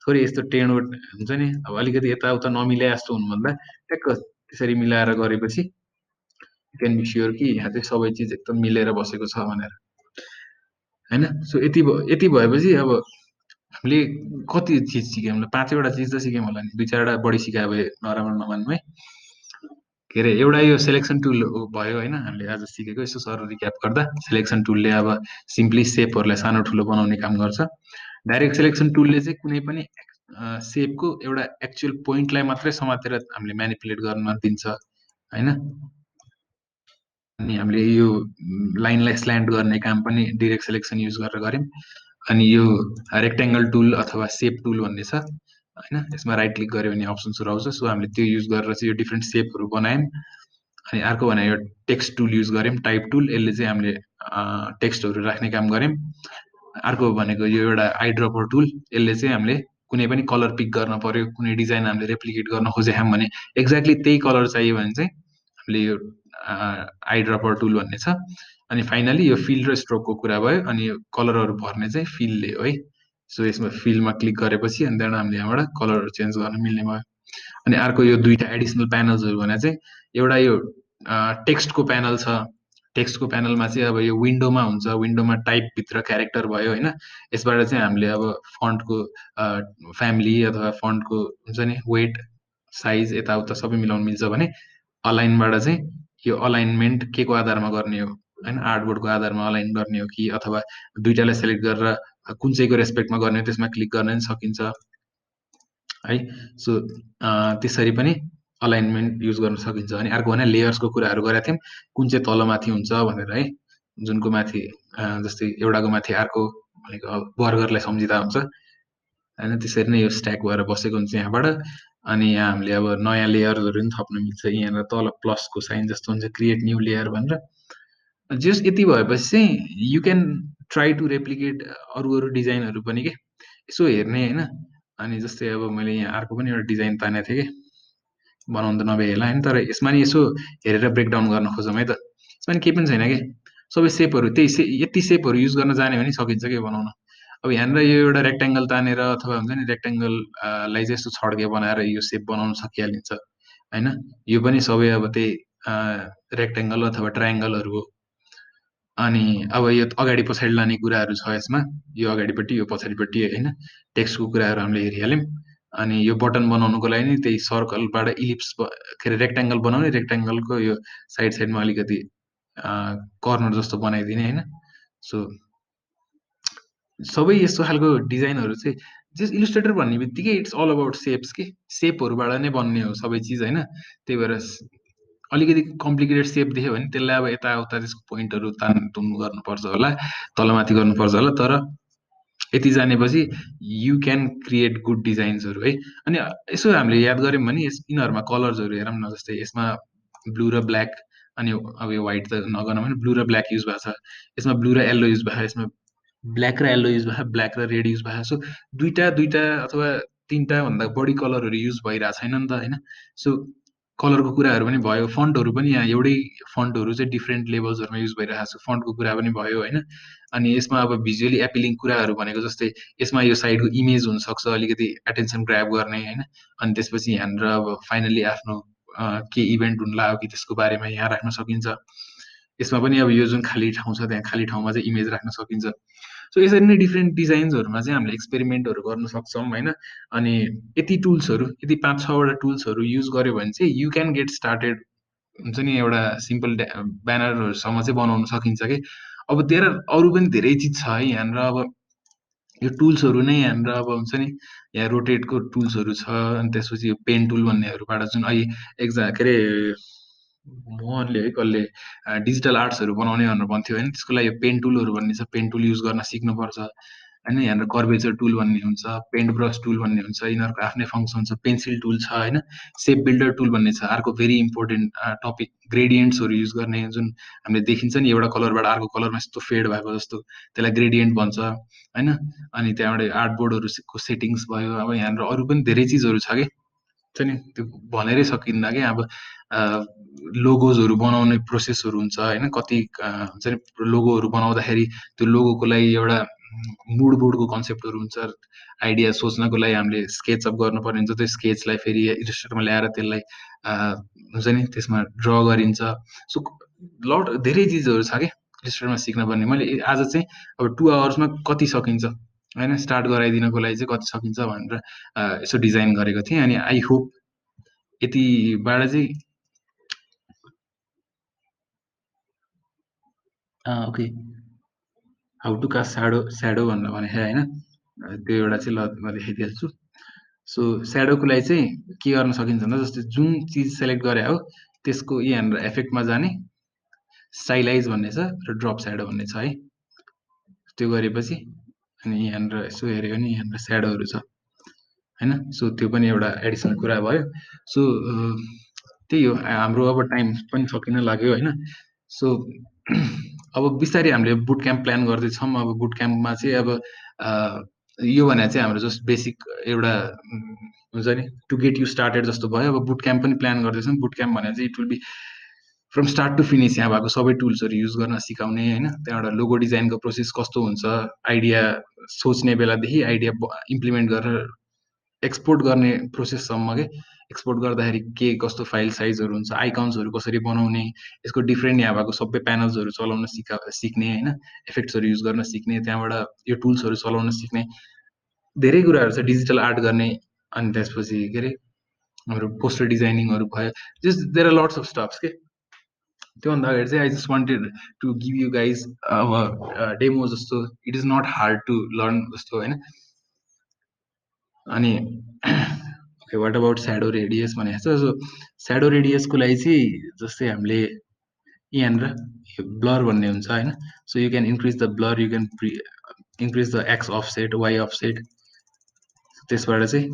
थोरै यस्तो टेढो हुन्छ नि, अब अलिकति यताउता नमिलाए जस्तो हुनुभन्दा ट्याक्क त्यसरी मिलाएर गरेपछि यु क्यान बी स्योर कि यहाँ चाहिँ सबै चिज एकदम मिलेर बसेको छ भनेर होइन। सो यति भएपछि अब हामीले कति चिज सिक्यौँ होला, 5वटा चिज त सिक्यौँ होला नि, 2-4वटा बढी सिकायो भए नराम्रो नमान्नु है। के अरे एउटा यो सेलेक्सन टुल भयो होइन हामीले आज सिकेको। यसो सर रिक्याप गर्दा सेलेक्सन टुलले अब सिम्पली सेपहरूलाई सानो ठुलो बनाउने काम गर्छ। डाइरेक्ट सेलेक्सन टुलले चाहिँ कुनै पनि सेपको एउटा एक्चुअल पोइन्टलाई मात्रै समातेर हामीले म्यानिपुलेट गर्न दिन्छ होइन। अनि हामीले यो लाइनलाई स्ल्यान्ट गर्ने काम पनि डिरेक्ट सेलेक्सन युज गरेर गऱ्यौँ। अनि यो रेक्टेङ्गल टुल अथवा सेप टुल भन्ने छ होइन, यसमा राइट क्लिक गऱ्यो भने अप्सन्सहरू आउँछ। सो हामीले त्यो युज गरेर चाहिँ यो डिफ्रेन्ट सेपहरू बनायौँ। अनि अर्को भने यो टेक्स्ट टुल युज गऱ्यौँ, टाइप टुल। यसले चाहिँ हामीले टेक्स्टहरू राख्ने काम गऱ्यौँ। अर्को भनेको यो एउटा आइड्रपर टुल, यसले चाहिँ हामीले कुनै पनि कलर पिक गर्न पर्यो, कुनै डिजाइन हामीले रेप्लिकेट गर्न खोजेछौँ भने एक्ज्याक्टली त्यही कलर चाहियो भने चाहिँ हामीले यो आइड्रपर टुल भन्ने छ। अनि फाइनली यो फिल र स्ट्रोकको कुरा भयो। अनि यो कलरहरू भर्ने चाहिँ फिलले हो है। सो यसमा फिलमा क्लिक गरेपछि अनि त्यहाँबाट हामीले यहाँबाट कलरहरू चेन्ज गर्न मिल्ने भयो। अनि अर्को यो दुईटा एडिसनल प्यानल्सहरू भने चाहिँ एउटा यो टेक्स्टको प्यानल छ। टेक्स्टको प्यानलमा चाहिँ अब यो विन्डोमा हुन्छ, विन्डोमा टाइपभित्र क्यारेक्टर भयो होइन। यसबाट चाहिँ हामीले अब फन्टको फ्यामिली अथवा फन्टको हुन्छ नि वेट साइज यताउता सबै मिलाउनु मिल्छ भने अलाइनबाट चाहिँ यो अलाइनमेन्ट के को आधारमा गर्ने हो होइन, आर्टबोर्डको आधारमा अलाइन गर्ने हो कि अथवा दुइटालाई सेलेक्ट गरेर कुन चाहिँको रेस्पेक्टमा गर्ने हो त्यसमा क्लिक गर्न पनि सकिन्छ है। सो त्यसरी पनि अलाइनमेन्ट युज गर्न सकिन्छ। अनि अर्को भने लेयर्सको कुराहरू गरेका थियौँ, कुन चाहिँ तलमाथि हुन्छ भनेर है। जुनको माथि जस्तै एउटाको माथि अर्को भनेको बर्गरलाई सम्झिँदा हुन्छ होइन। त्यसरी नै यो स्ट्याक भएर बसेको हुन्छ यहाँबाट। अनि यहाँ हामीले अब नयाँ लेयरहरू पनि थप्न मिल्छ। यहाँनिर तल प्लसको साइन जस्तो हुन्छ, क्रिएट न्यू लेयर भनेर। जस यति भएपछि चाहिँ you can try to replicate अरू डिजाइनहरू पनि के यसो हेर्ने होइन। अनि जस्तै अब मैले यहाँ अर्को पनि एउटा डिजाइन तानेको थिएँ कि, बनाउनु त नभ्याइएला होइन, तर यसमा नि यसो हेरेर ब्रेकडाउन गर्न खोजौँ है त। यसमा नि केही पनि छैन कि, सबै सेपहरू यति सेपहरू युज गर्न जाने भने सकिन्छ कि बनाउन। अब यहाँनिर यो एउटा रेक्टेङ्गल तानेर अथवा हुन्छ नि रेक्टेङ्गल लाई चाहिँ यस्तो छड्के बनाएर यो सेप बनाउन सकिहालिन्छ होइन। यो पनि सबै अब त्यही रेक्टेङ्गल अथवा ट्रायङ्गलहरू हो। अनि अब यो अगाडि पछाडि लाने कुराहरू छ यसमा, यो अगाडिपट्टि यो पछाडिपट्टि होइन। टेक्स्टको कुराहरू हामीले हेरिहाल्यौँ। अनि यो बटन बनाउनुको लागि नि त्यही सर्कलबाट इलिप्स के अरे रेक्टेङ्गल बनाउने, रेक्टेङ्गलको यो साइडमा अलिकति कर्नर जस्तो बनाइदिने होइन। सो सबै यस्तो खालको डिजाइनहरू चाहिँ जस इलिस्ट्रेटर भन्ने बित्तिकै इट्स अल अबाउट सेप्स के सेपहरूबाट नै बन्ने हो सबै चिज होइन। त्यही भएर अलिकति कम्प्लिकेटेड सेप देख्यो भने त्यसलाई अब यताउता त्यसको पोइन्टहरू तानतुन गर्नुपर्छ होला, तलमाथि गर्नुपर्छ होला, तर यति जानेपछि यु क्यान क्रिएट गुड डिजाइन्सहरू है। अनि यसो हामीले याद गऱ्यौँ भने यिनीहरूमा कलर्सहरू हेरौँ न, जस्तै यसमा ब्लू र ब्ल्याक, अनि अब यो व्हाइट त नगर्नु भने ब्लू र ब्ल्याक युज भएको छ, यसमा ब्लू र येल्लो युज भएको छ, यसमा ब्ल्याक र येल्लो युज भएको, ब्ल्याक र रेड युज भएको। सो दुईटा दुईटा अथवा तिनटा भन्दा बढी कलरहरू युज भइरहेको छैन नि त होइन। सो कलरको कुराहरू पनि भयो, फन्टहरू पनि यहाँ एउटै फन्टहरू चाहिँ डिफ्रेन्ट लेभल्सहरूमा युज भइरहेको छ, फन्टको कुरा पनि भयो होइन। अनि यसमा अब भिजुअली एपिलिङ कुराहरू भनेको जस्तै यसमा यो साइडको इमेज हुनसक्छ अलिकति एटेन्सन ग्राब गर्ने होइन। अनि त्यसपछि यहाँनिर अब फाइनली आफ्नो के इभेन्ट हुन लाग्यो कि त्यसको बारेमा यहाँ राख्न सकिन्छ। यसमा पनि अब यो जुन खाली ठाउँ छ त्यहाँ खाली ठाउँमा चाहिँ इमेज राख्न सकिन्छ। सो यसरी नै डिफ्रेन्ट डिजाइन्सहरूमा चाहिँ हामीले एक्सपेरिमेन्टहरू गर्न सक्छौँ होइन। अनि यति टुल्सहरू, यदि 5-6वटा टुल्सहरू युज गर्यो भने चाहिँ यु क्यान गेट स्टार्टेड हुन्छ नि, एउटा सिम्पल ब्यानरहरूसम्म चाहिँ बनाउन सकिन्छ कि। अब त्यहाँ अरू पनि धेरै चिज छ है यहाँनिर। अब यो टुल्सहरू नै यहाँनिर अब हुन्छ नि, यहाँ रोटेटको टुल्सहरू छ, अनि त्यसपछि यो पेन टुल भन्नेहरूबाट जुन अहिले के अरे मोहनले है कसले डिजिटल आर्ट्सहरू बनाउने भनेर भन्थ्यो होइन, त्यसको लागि पेन टुलहरू भन्ने छ, पेन टुल युज गर्न सिक्नुपर्छ होइन। यहाँनिर कर्भेचर टुल भन्ने हुन्छ, पेन्ट ब्रस टुल भन्ने हुन्छ, यिनीहरूको आफ्नै फङ्सन छ, पेन्सिल टुल छ होइन, सेप बिल्डर टुल भन्ने छ, अर्को भेरी इम्पोर्टेन्ट टपिक ग्रेडियन्ट्सहरू युज गर्ने, जुन हामीले देखिन्छ नि एउटा कलरबाट अर्को कलरमा यस्तो फेड भएको जस्तो, त्यसलाई ग्रेडियन्ट भन्छ होइन। अनि त्यहाँबाट आर्टबोर्डहरूको सेटिङ्स भयो। अब यहाँनिर अरू पनि धेरै चिजहरू छ कि, नि त्यो भनेरै सकिन्न क्या। अब लोगोजहरू बनाउने प्रोसेसहरू हुन्छ होइन, कति हुन्छ नि लोगोहरू बनाउँदाखेरि त्यो लोगोको लागि एउटा मुड बोर्डको कन्सेप्टहरू हुन्छ, आइडिया सोच्नको लागि हामीले स्केचअप गर्नुपर्ने हुन्छ, त्यो स्केचलाई फेरि इलिस्ट्रेटरमा ल्याएर त्यसलाई हुन्छ नि त्यसमा ड्र गरिन्छ। सो लट धेरै चिजहरू छ कि इलिस्ट्रेटरमा सिक्नुपर्ने। मैले आज चाहिँ अब 2 आवर्समा कति सकिन्छ होइन स्टार्ट गराइदिनको लागि चाहिँ कति सकिन्छ भनेर यसो डिजाइन गरेको थिएँ। अनि आई होप यतिबाट चाहिँ okay, how to cast shadow भनेर भनेको होइन, त्यो एउटा चाहिँ ल म देखाइदिइहाल्छु। सो स्याडोको लागि चाहिँ के गर्न सकिन्छ भन्दा जस्तै जुन चिज सेलेक्ट गरे हो त्यसको यहाँनिर एफेक्टमा जाने, स्टाइलाइज भन्ने छ र ड्रप स्याडो भन्ने छ है। त्यो गरेपछि अनि यहाँनिर यसो हेऱ्यो भने यहाँनिर स्याडोहरू छ होइन। सो त्यो पनि एउटा एडिसनल कुरा भयो। सो त्यही हो, हाम्रो अब टाइम पनि सकिन लाग्यो होइन। सो अब बिस्तारै हामीले बुट क्याम्प प्लान गर्दैछौँ। अब बुट क्याम्पमा चाहिँ अब यो भने चाहिँ हाम्रो जस्ट बेसिक एउटा हुन्छ नि टु गेट यु स्टार्टेड जस्तो भयो। अब बुट क्याम्प पनि प्लान गर्दैछौँ। बुट क्याम्प भने चाहिँ it will be from start to finish यहाँ भएको सबै टुल्सहरू युज गर्न सिकाउने होइन। त्यहाँबाट लोगो डिजाइनको प्रोसेस कस्तो हुन्छ, आइडिया सोच्ने बेलादेखि आइडिया इम्प्लिमेन्ट गरेर एक्सपोर्ट गर्ने प्रोसेससम्म के, एक्सपोर्ट गर्दाखेरि के कस्तो फाइल साइजहरू हुन्छ, आइकन्सहरू कसरी बनाउने, यसको डिफ्रेन्ट यहाँ भएको सबै प्यानल्सहरू चलाउन सिक्ने होइन, इफेक्ट्सहरू युज गर्न सिक्ने, त्यहाँबाट यो टुल्सहरू चलाउन सिक्ने धेरै कुराहरू छ, डिजिटल आर्ट गर्ने। अनि त्यसपछि के अरे हाम्रो पोस्टर डिजाइनिङहरू भयो, just there are lots of stuffs के। त्योभन्दा अगाडि चाहिँ I just wanted to give you guys अब डेमो जस्तो, it is not hard to learn जस्तो होइन। अनि okay, what about shadow radius भनेको छ। सो स्याडो रेडियसको लागि चाहिँ जस्तै हामीले यहाँनिर ब्लर भन्ने हुन्छ होइन। So you can increase the blur, you can increase the x offset, y offset. त्यसबाट चाहिँ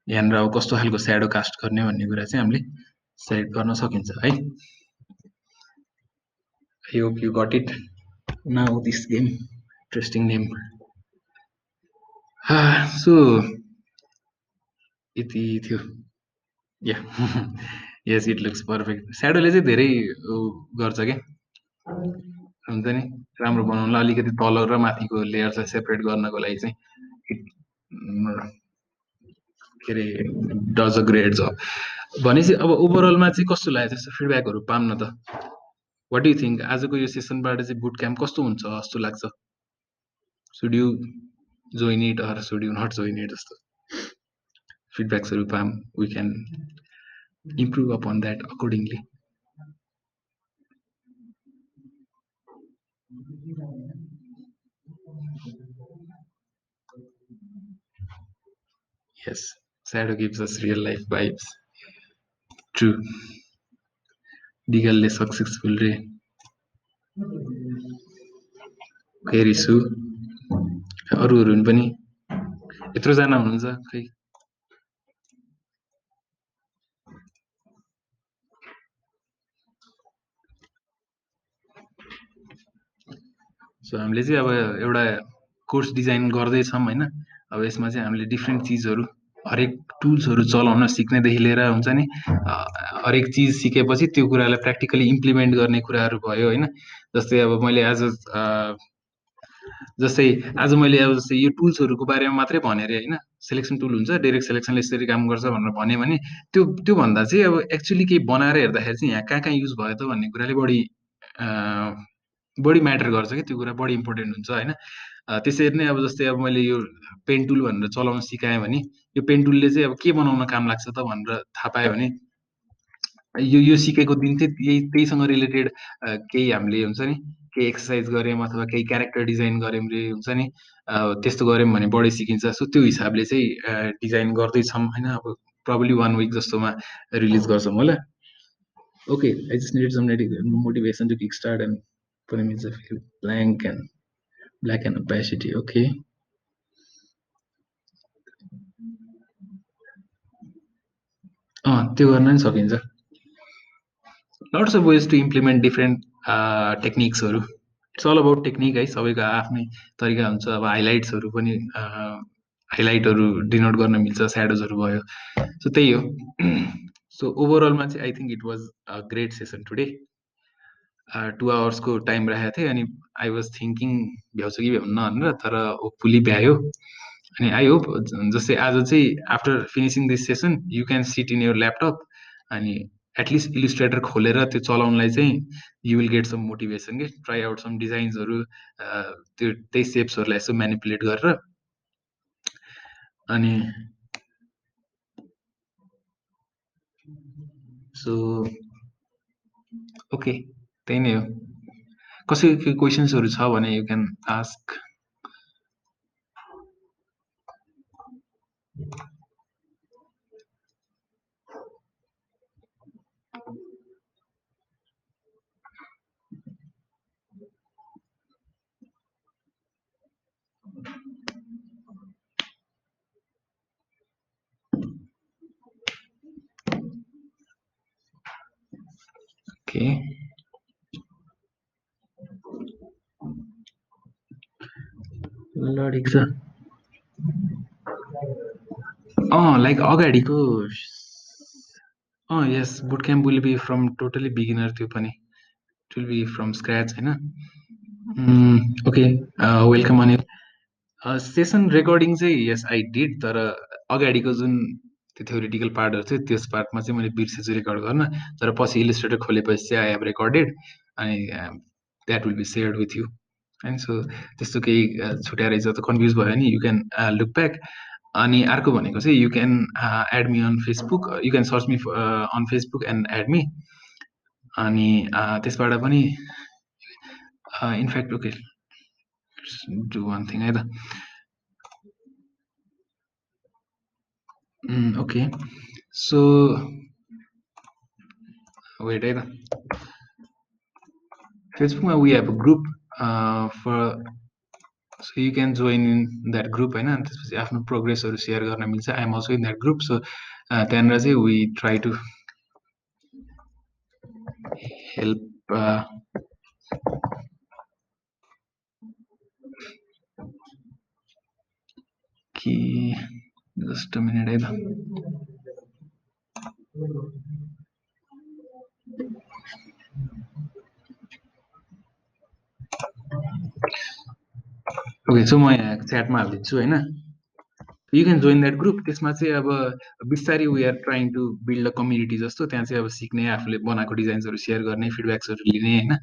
यहाँनिर अब कस्तो खालको स्याडो कास्ट गर्ने भन्ने कुरा चाहिँ हामीले सेलेक्ट गर्न सकिन्छ है। I hope you got it now, this game interesting name. So यति थियो या यस, इट लुक्स पर्फेक्ट। स्याडोले चाहिँ धेरै गर्छ क्या, हुन्छ नि राम्रो बनाउनलाई अलिकति तल र माथिको लेयर चाहिँ सेपरेट गर्नको लागि चाहिँ के अरे डज अ ग्रेट जब। भनेपछि अब ओभरअलमा चाहिँ कस्तो लाग्यो त्यस्तो फिडब्याकहरू पाऊँ न त। वाट डु थिङ्क आजको यो सेसनबाट चाहिँ बुट क्याम्प कस्तो हुन्छ जस्तो लाग्छ? Should you join it or should you not join it जस्तो फिडब्याक्सहरू पाऊँ, we can improve upon that accordingly. Yes, shadow gives us real life vibes. True. डिगलले सक्सेसफुल रे फेरि सु अरूहरू पनि यत्रोजना हुनुहुन्छ खै सो हामीले चाहिँ अब एउटा कोर्स डिजाइन गर्दैछौँ होइन अब यसमा चाहिँ हामीले डिफ्रेन्ट चिजहरू हरेक टुल्सहरू चलाउन सिक्नेदेखि लिएर हुन्छ नि हरेक चिज सिकेपछि त्यो कुरालाई प्र्याक्टिकली इम्प्लिमेन्ट गर्ने कुराहरू भयो होइन जस्तै अब मैले जस्तै आज मैले अब जस्तै यो टुल्सहरूको बारेमा मात्रै भने अरे होइन सेलेक्सन टुल हुन्छ डाइरेक्ट सेलेक्सनले यसरी काम गर्छ भनेर भन्यो भने त्योभन्दा चाहिँ अब एक्चुली केही बनाएर हेर्दाखेरि चाहिँ यहाँ कहाँ कहाँ युज भयो त भन्ने कुराले बढी म्याटर गर्छ कि त्यो कुरा बढी इम्पोर्टेन्ट हुन्छ होइन त्यसरी नै अब जस्तै अब मैले यो पेन टुल भनेर चलाउन सिकाएँ भने यो पेन टुलले चाहिँ अब के बनाउन काम लाग्छ त भनेर थाहा पायो भने यो सिकेको दिन चाहिँ त्यहीसँग रिलेटेड केही हामीले हुन्छ नि केही एक्सर्साइज गऱ्यौँ अथवा केही क्यारेक्टर डिजाइन गऱ्यौँ रे हुन्छ नि त्यस्तो गऱ्यौँ भने बढी सिकिन्छ सो त्यो हिसाबले चाहिँ डिजाइन गर्दैछौँ होइन अब प्रब्ली 1 विक जस्तोमा रिलिज गर्छौँ होला okay I just needed some motivation to kick start and putting me a feel blank and black and opacity okay त्यो गर्न नि सकिन्छ lots of ways to implement different techniques-हरु इट्स अल अबाउट टेक्निक है सबैको आफ्नै तरिका हुन्छ अब हाइलाइट्सहरू पनि हाइलाइटहरू डिनोट गर्न मिल्छ स्याडोजहरू भयो सो त्यही हो सो ओभरअलमा चाहिँ I think it was a great session today 2 आवर्सको टाइम राखेको थिएँ अनि आई वाज थिङ्किङ भ्याउँछ कि भ्याउन्न भनेर तर होपफुली भ्यायो अनि आई होप जस्तै आज चाहिँ after finishing this session you can sit in your laptop अनि एटलिस्ट इलिस्ट्रेटर खोलेर त्यो चलाउनलाई चाहिँ you will get some motivation कि ट्राई आउट सम डिजाइन्सहरू त्यो त्यही सेप्सहरूलाई यसो म्यानिपुलेट गरेर अनि सो ओके त्यही नै हो कसैको क्वेसन्सहरू छ भने यु क्यान आस्क ओके ल ठिक छ लाइक अगाडिको यस boot camp will be from totally beginner त्यो पनि it will be from scratch होइन okay welcome Anil session recording चाहिँ यस आई डिड तर अगाडिको जुन त्यो थ्योरिटिकल पार्टहरू थियो त्यस पार्टमा चाहिँ मैले बिर्सेछु रेकर्ड गर्न तर पछि इलिस्ट्रेटर खोलेपछि चाहिँ आई हेभ रेकर्डेड अनि that will be shared with you होइन सो त्यस्तो केही छुट्या रहेछ त कन्फ्युज भयो भने यु क्यान लुक ब्याक अनि अर्को भनेको चाहिँ you can add me on Facebook you can search me on Facebook and add me अनि त्यसबाट पनि in fact okay do one thing है त ओके सो वेट है त फेसबुकमा we have group for so you can join in that group होइन अनि त्यसपछि आफ्नो प्रोग्रेसहरू सेयर गर्न मिल्छ I am also in that group so त्यहाँनिर चाहिँ वी ट्राई टु हेल्प कि जस्ट अ मिनट है त ओके सो म यहाँ च्याटमा हालिदिन्छु होइन you can join that group त्यसमा चाहिँ अब बिस्तारै we are trying to build a community जस्तो त्यहाँ चाहिँ अब सिक्ने आफूले बनाएको डिजाइन्सहरू सेयर गर्ने फिडब्याक्सहरू लिने होइन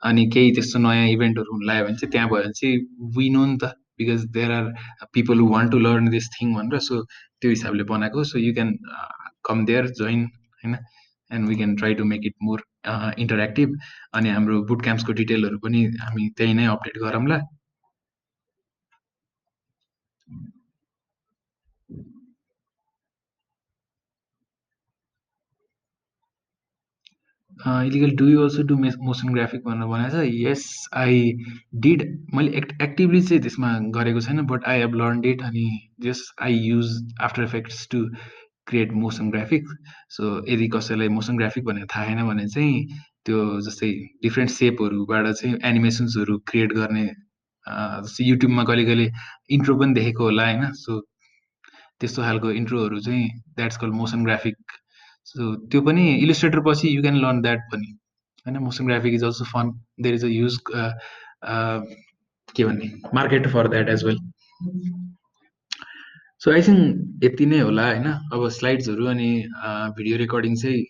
अनि केही त्यस्तो नयाँ इभेन्टहरू हुन लाग्यो भने चाहिँ त्यहाँ भयो भने चाहिँ वी नो नि त because there are people who want to learn this thing भनेर सो त्यो हिसाबले बनाएको so you can come there join होइन and we can try to make it more interactive अनि हाम्रो बुट क्याम्प्सको डिटेलहरू पनि हामी त्यही नै अपडेट गरौँला इलिगल do you also do motion graphic भनेर भनेको छ। Yes I did. मैले एक्टिभली चाहिँ त्यसमा गरेको छैन, but I have learn it. अनि जस I use after effects to create motion graphic. So यदि कसैलाई मोसन ग्राफिक भनेर थाहा छैन भने चाहिँ त्यो जस्तै डिफ्रेन्ट सेपहरूबाट चाहिँ एनिमेसन्सहरू क्रिएट गर्ने, जस्तै युट्युबमा कहिले कहिले इन्ट्रो पनि देखेको होला होइन। सो त्यस्तो खालको इन्ट्रोहरू चाहिँ that's call motion graphic. So त्यो पनि इलिस्ट्रेटर पछि यु क्यान लर्न द्याट पनि होइन। Motion graphic is also fun. There is a use के भन्ने market for that as well. So I think यति नै होला होइन। अब स्लाइड्सहरू अनि भिडियो रेकर्डिङ चाहिँ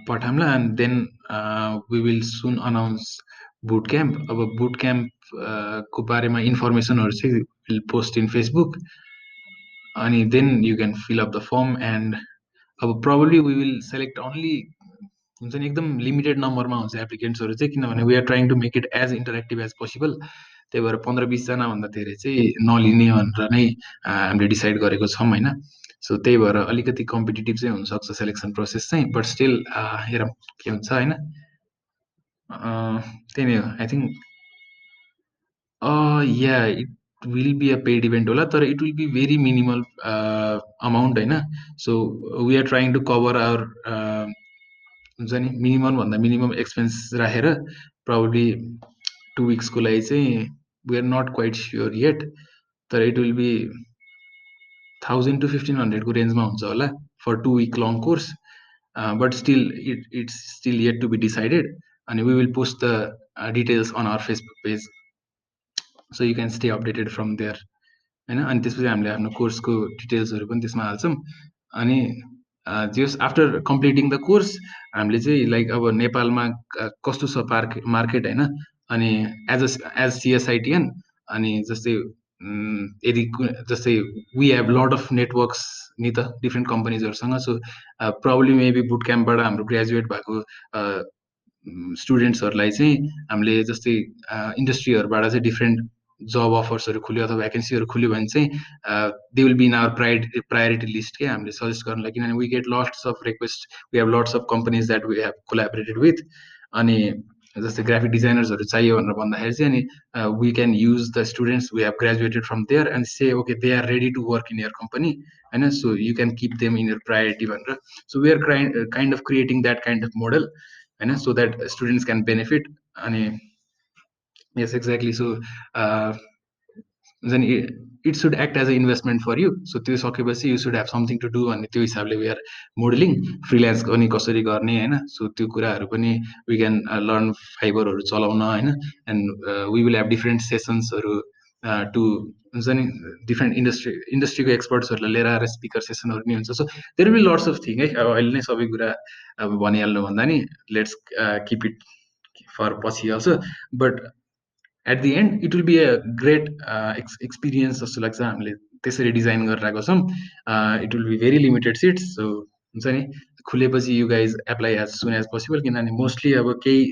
पठाउँला, and then we will soon announce boot camp. अब बुट क्याम्प को बारेमा इन्फर्मेसनहरू चाहिँ विल पोस्ट इन फेसबुक, अनि then you can fill up the form. And अब probably we will select only, हुन्छ नि एकदम लिमिटेड नम्बरमा हुन्छ एप्लिकेन्ट्सहरू चाहिँ, किनभने we are trying to make it as interactive as possible. त्यही भएर 15-20जनाभन्दा धेरै चाहिँ नलिने भनेर नै हामीले डिसाइड गरेको छौँ होइन। सो त्यही भएर अलिकति कम्पिटिटिभ चाहिँ हुनसक्छ सेलेक्सन प्रोसेस चाहिँ, बट स्टिल हेरौँ के हुन्छ होइन। त्यही नै हो I think. Yeah it will be a paid event होला, तर it will be very minimal amount होइन। So we are trying to cover our, हुन्छ नि मिनिमम भन्दा मिनिमम एक्सपेन्स राखेर प्रब्ली 2 विक्सको लागि चाहिँ we are not quite sure yet, तर इट विल बी 1000 to 1500 को रेन्जमा हुन्छ होला for 2 week long course. But still it's still yet to be decided, अनि we will post the details on our Facebook page, so you can stay updated from there होइन। अनि त्यसपछि हामीले आफ्नो कोर्सको डिटेल्सहरू पनि त्यसमा हाल्छौँ। अनि जस आफ्टर कम्प्लिटिङ द कोर्स हामीले चाहिँ लाइक अब नेपालमा कस्तो छ मार्केट होइन, अनि एज सिएसआइटिएन, अनि जस्तै यदि जस्तै we have lot of networks नि त डिफ्रेन्ट कम्पनीजहरूसँग। सो प्रब्लली मेबी बुट क्याम्पबाट हाम्रो ग्रेजुएट भएको स्टुडेन्ट्सहरूलाई चाहिँ हामीले जस्तै इन्डस्ट्रीहरूबाट चाहिँ डिफ्रेन्ट जब अफर्सहरू खुल्यो अथवा भ्याकेन्सीहरू खुल्यो भने चाहिँ they will be in our priority list के हामीले सजेस्ट गर्नलाई, किनभने we get lots of request, we have lots of companies that we have collaborated with. अनि जस्तै ग्राफिक डिजाइनर्सहरू चाहियो भनेर भन्दाखेरि चाहिँ अनि we can use the students we have graduated from there and say okay they are ready to work in your company होइन। So you can keep them in your priority भनेर। So we are kind of creating that kind of model होइन, so that students can benefit. अनि yes exactly. So then it should act as an investment for you. So त्यो सकेपछि you should have something to do भन्ने त्यो हिसाबले we are modelling freelance पनि कसरी गर्ने होइन। सो त्यो कुराहरू पनि we can learn फाइबरहरू चलाउन होइन। And we will have different सेसन्सहरू टु, हुन्छ नि डिफ्रेन्ट इन्डस्ट्रीको एक्सपर्ट्सहरूलाई लिएर आएर स्पिकर सेसनहरू नि हुन्छ। So there will lots of thing है। अब अहिले नै सबै कुरा अब भनिहाल्नु भन्दा नि लेट्स किप इट फर पछि also, but at the end it will be a great experience जस्तो लाग्छ। हामीले त्यसरी डिजाइन गरेर आएको छौँ। It will be very limited seats. So हुन्छ नि खुलेपछि you guys apply as soon as possible, किनभने मोस्टली अब केही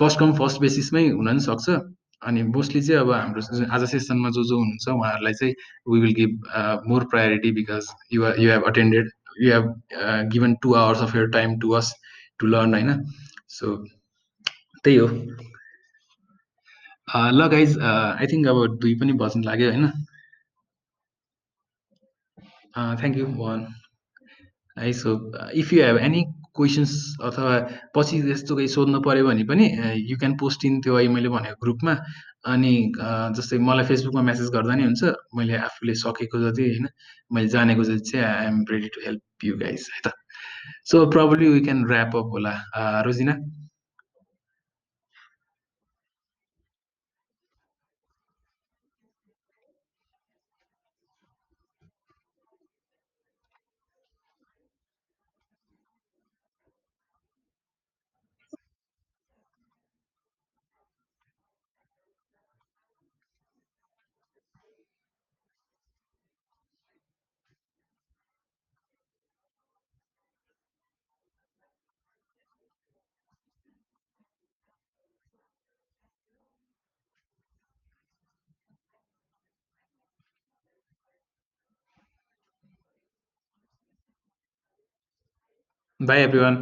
फर्स्ट कम फर्स्ट बेसिसमै हुन नि सक्छ। अनि मोस्टली चाहिँ अब हाम्रो आज सेसनमा जो जो हुनुहुन्छ उहाँहरूलाई चाहिँ we will give more priority, because you have attended, you have given 2 hours of your time to us to learn होइन। सो त्यही हो। ल गाइज आई थिङ्क अब 2 पनि बज्नु लाग्यो होइन। थ्याङ्क यू भवन है। So if you have any questions अथवा पछि यस्तो केही सोध्नु पऱ्यो भने पनि यु क्यान पोस्ट इन त्यो अहिले मैले भनेको ग्रुपमा। अनि जस्तै मलाई फेसबुकमा मेसेज गर्दा नि हुन्छ। मैले आफूले सकेको जति होइन, मैले जानेको जति चाहिँ I am ready to help you guys है त। So probably we can wrap up होला। रोजिना। Bye everyone.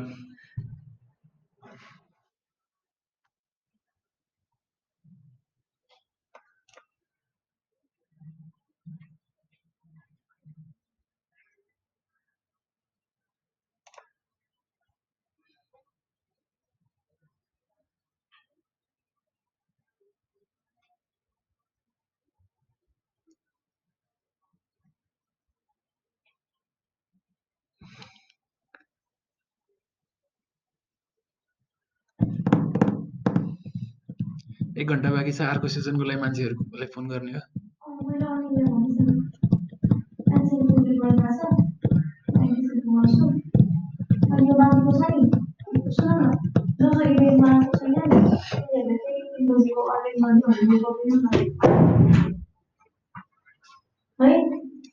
एक घन्टा बाँकी छ अर्को सेसनको लागि मान्छेहरूलाई फोन गर्ने हो।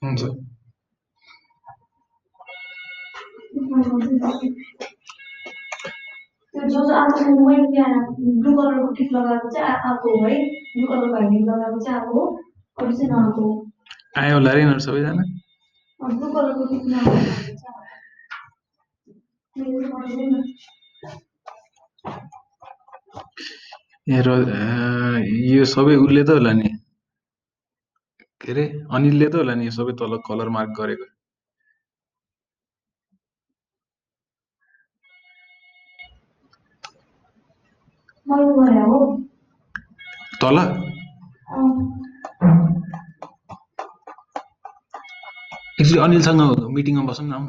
हुन्छ। त्यो जो जो आफूसँग मैले त्यहाँ ब्लू कलरको टिक लगाएको चाहिँ आएको हो है, ब्लू कलरको हाइलाइट लगाएको चाहिँ आएको हो, अरू चाहिँ नआएको। आयो होला रे यिनीहरू सबैजना। ब्लू कलरको टिक लगाएको चाहिँ यो सबै उसले त होला नि, के अरे अनिलले त होला नि यो सबै तल कलर मार्क गरेको। मैले गरे हो तल। एकचोटि अनिलसँग मिटिङमा बसौँ न, आउन।